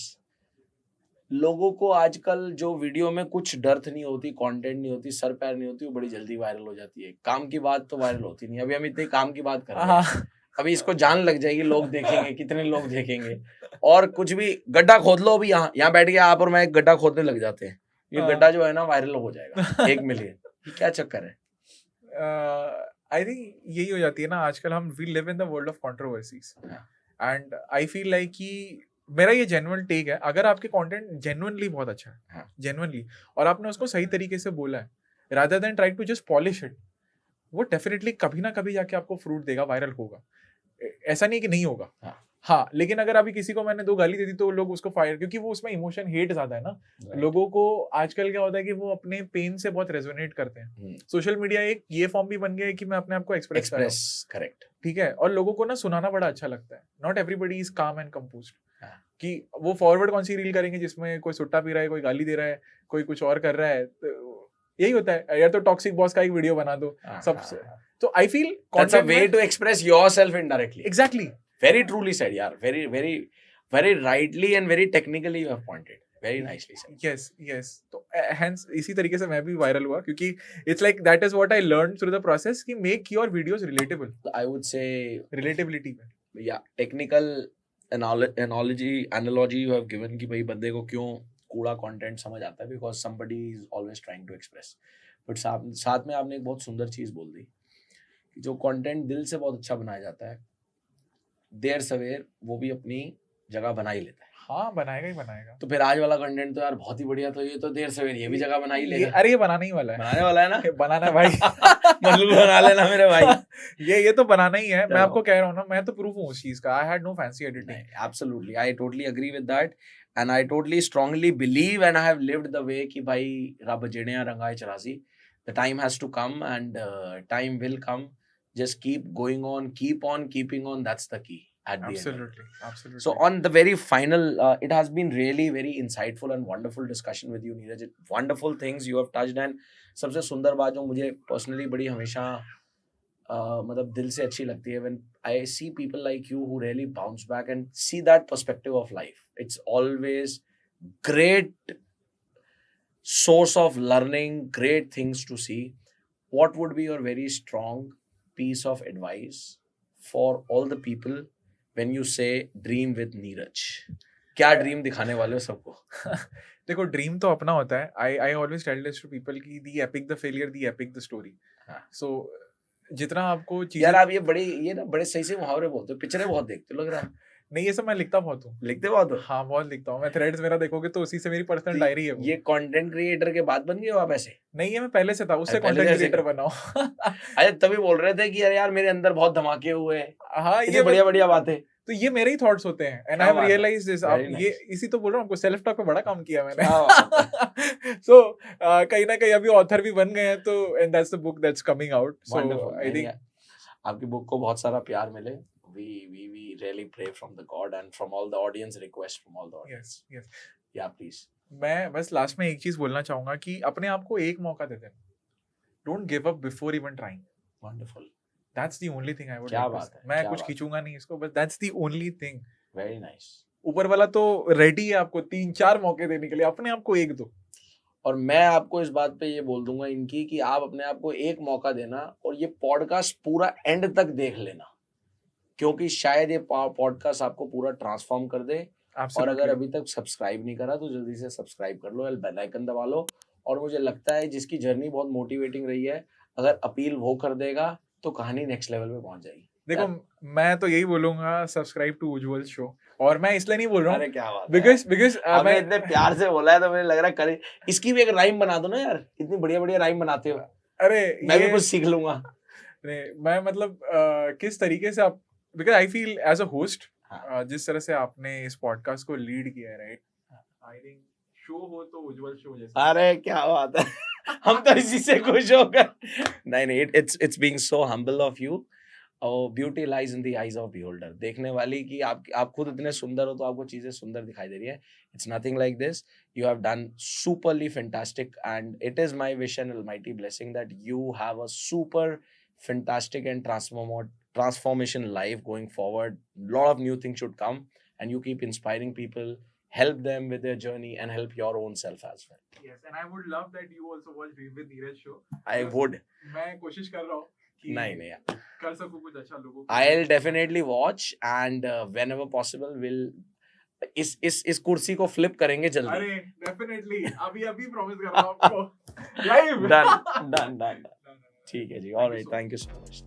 B: लोगों को आजकल जो वीडियो में कुछ डर्थ नहीं होती, कंटेंट नहीं होती, सर पैर नहीं होती, वो बड़ी जल्दी वायरल हो जाती है। काम की बात तो वायरल होती नहीं। अभी हम इतने काम की बात कर रहे हैं, अभी इसको जान लग जाएगी, लोग देखेंगे, कितने लोग देखेंगे। और कुछ भी गड्ढा खोद लो, अभी यहाँ बैठ के आप और मैं एक गड्ढा खोदने लग जाते हैं, ये गड्ढा जो है ना वायरल हो जाएगा 1 मिलियन। ये क्या चक्कर है?
A: आई थिंक यही हो जाती है ना आजकल, हम we live in the world of controversies, and I feel like कि मेरा ये जेन्युइन टेक है, अगर आपके कंटेंट जेन्युइनली बहुत अच्छा है, जेन्युइनली, और आपने उसको सही तरीके से बोला है, rather than try to just polish it, वो डेफिनेटली कभी ना कभी जाके आपको फ्रूट देगा, वायरल होगा। ऐसा नहीं कि नहीं होगा, हाँ, लेकिन अगर अभी किसी को मैंने 2 गाली दे दी तो लोग उसको फायर, क्योंकि वो उसमें इमोशन हेट ज्यादा है ना। लोगों को आजकल क्या होता है कि वो अपने पेन से बहुत रेजोनेट करते हैं। सोशल मीडिया एक ये फॉर्म भी बन गया है कि मैं अपने आप को एक्सप्रेस कर रहा हूं, करेक्ट, ठीक है, और लोगों को ना सुनाना बड़ा अच्छा लगता है। नॉट एवरीबडी इज काम एंड कंपोज्ड, कि वो फॉरवर्ड कौन सी रील करेंगे जिसमें कोई सुट्टा पी रहा है, कोई गाली दे रहा है, कोई कुछ और कर रहा है, तो यही होता है यार, तो टॉक्सिक बॉस का एक वीडियो बना दो सबसे। तो I feel
B: that's a way to express yourself indirectly.
A: Exactly,
B: very truly said, yaar, very rightly and very technically you have pointed, very nicely said.
A: yes, तो hence इसी तरीके से मैं भी वायरल हुआ, क्योंकि it's like that is what I learned through the process, कि make your videos relatable.
B: I would say
A: relatability में,
B: yeah, technical analogy you have given कि भाई बंदे को क्यों कूड़ा कंटेंट समझ आता है, because somebody is always trying to express, but साथ में आपने एक बहुत सुंदर चीज बोल दी कि जो कंटेंट दिल से बहुत अच्छा बनाया जाता है, देर सवेर वो भी अपनी जगह बना ही लेता है।
A: हाँ, बनाएगा ही बनाएगा।
B: तो फिर आज वाला कंटेंट तो यार बहुत ही बढ़िया, तो ये तो देर सवेर ये भी जगह बना ही लेगा।
A: अरे ये बनाना ही वाला है,
B: बनाने वाला है ना
A: बनाना भाई
B: मतलब बना लेना मेरे भाई
A: ये तो बनाना ही है। मैं आपको कह रहा हूँ ना, मैं तो प्रूफ हूँ उस चीज का। I had no fancy editing.
B: Absolutely, I totally agree with that and I totally strongly believe and I have lived the way कि भाई रब जेड़ियां रंगाए 84, the time has to come and time will come, just keep going on, keep on keeping on, that's the key at the
A: absolutely
B: end. So on the very final, it has been really very insightful and wonderful discussion with you, Neeraj. Wonderful things you have touched, and सबसे सुंदर बात जो मुझे personally बड़ी हमेशा मतलब दिल से अच्छी लगती है, when I see people like you who really bounce back and see that perspective of life. It's always great source of learning, great things to see. What would be your very strong piece of advice for all the people when you say dream with Neeraj? क्या dream दिखाने वाले हो सबको?
A: देखो, dream तो अपना होता है। I always tell this to people कि the epic the failure, the epic the story. So जितना आपको चीजें,
B: यार आप ये ना बड़े सही से मुहावरे बोलते हो, पिक्चरें बहुत देखते हो लग रहा है।
A: नहीं, ये सब मैं लिखता बहुत हूँ।
B: लिखते बहुत हो?
A: हाँ, बहुत लिखता हूँ मैं। थ्रेड्स मेरा देखोगे तो उसी से मेरी पर्सनल डायरी है वो।
B: ये कंटेंट क्रिएटर के बाद बन गए हो आप ऐसे?
A: नहीं, ये मैं पहले से था, उससे कंटेंट क्रिएटर बना हूँ।
B: अरे तभी बोल रहे थे कि यार मेरे अंदर बहुत धमाके हुए हैं।
A: हाँ, ये
B: बढ़िया बातें।
A: तो ये मेरे ही थॉट्स होते हैं and I have realized this. आप ये इसी तो बोल रहा हूँ आपको, सेल्फ टॉक पे बड़ा काम किया मैंने। सो कहीं ना कहीं अभी ऑथर भी बन गए हैं, तो and that's the book that's coming out. So I think
B: आपकी बुक को बहुत सारा प्यार मिले। We really pray from the God and from all the audience, request from all the audience.
A: Yes.
B: Yeah, please.
A: मैं बस लास्ट में एक चीज बोलना चाहूंगा कि अपने आप को एक मौका दे देना। Don't give up before even trying.
B: Wonderful.
A: That's the only thing I would.
B: क्या बात है?
A: मैं कुछ खींचूंगा नहीं इसको, बस that's the only thing.
B: Very nice.
A: ऊपर वाला तो रेडी है आपको 3-4 मौके देने के लिए, अपने आप को एक दो।
B: और मैं आपको इस बात पे ये बोल दूंगा इनकी कि आप अपने आप को एक मौका देना और ये पॉडकास्ट पूरा एंड तक देख लेना, क्योंकि शायद ये पॉडकास्ट आपको पूरा ट्रांसफॉर्म कर दे। और अगर अभी तक सब्सक्राइब नहीं करा तो जल्दी से सब्सक्राइब कर लो, बेल आइकन दबा लो। और मुझे लगता है जिसकी जर्नी बहुत मोटिवेटिंग रही है, अगर अपील वो कर देगा तो कहानी नेक्स्ट लेवल पे पहुंच जाएगी।
A: देखो, मैं तो यही बोलूंगा, सब्सक्राइब टू उज्जवल शो। और मैं इसलिए नहीं बोल रहा हूँ,
B: अरे क्या बात,
A: बिकॉज
B: मैं इतने प्यार से बोला है तो मुझे लग रहा है करे इसकी भी एक राइम बना दो ना यार, इतनी बढ़िया राइम बनाते हो।
A: अरे
B: मैं भी कुछ सीख लूंगा।
A: मैं मतलब किस तरीके से आप, because I feel as a host, जिस तरह से आपने इस पॉडकास्ट को लीड किया है, राइट, आई थिंक शो हो तो उज्जवल शो जैसा।
B: अरे क्या बात है, हम तो इसी से खुश हो गए। नहीं, it's being so humble of you. Beauty lies in the eyes of beholder. देखने वाली कि आप खुद इतने सुंदर हो तो आपको चीजें सुंदर दिखाई दे रही है। It's nothing like this, you have done superly fantastic and it is my wish and almighty blessing that you have a super fantastic and transformation life going forward. Lot of new things should come and you keep inspiring people, help them with their journey and help your own self as well.
A: Yes, and I would love that you also watch Dream with Neeraj show.
B: I would.
A: मैं कोशिश कर रहा हूँ कि
B: नहीं
A: कर सकूँ कुछ अच्छा लोगों को।
B: I'll definitely watch and whenever possible will इस कुर्सी को फ्लिप करेंगे जल्दी।
A: अरे डेफिनेटली, अभी प्रॉमिस कर रहा हूँ आपको। लाइव।
B: Done. ठीक है जी, alright, thank you so much.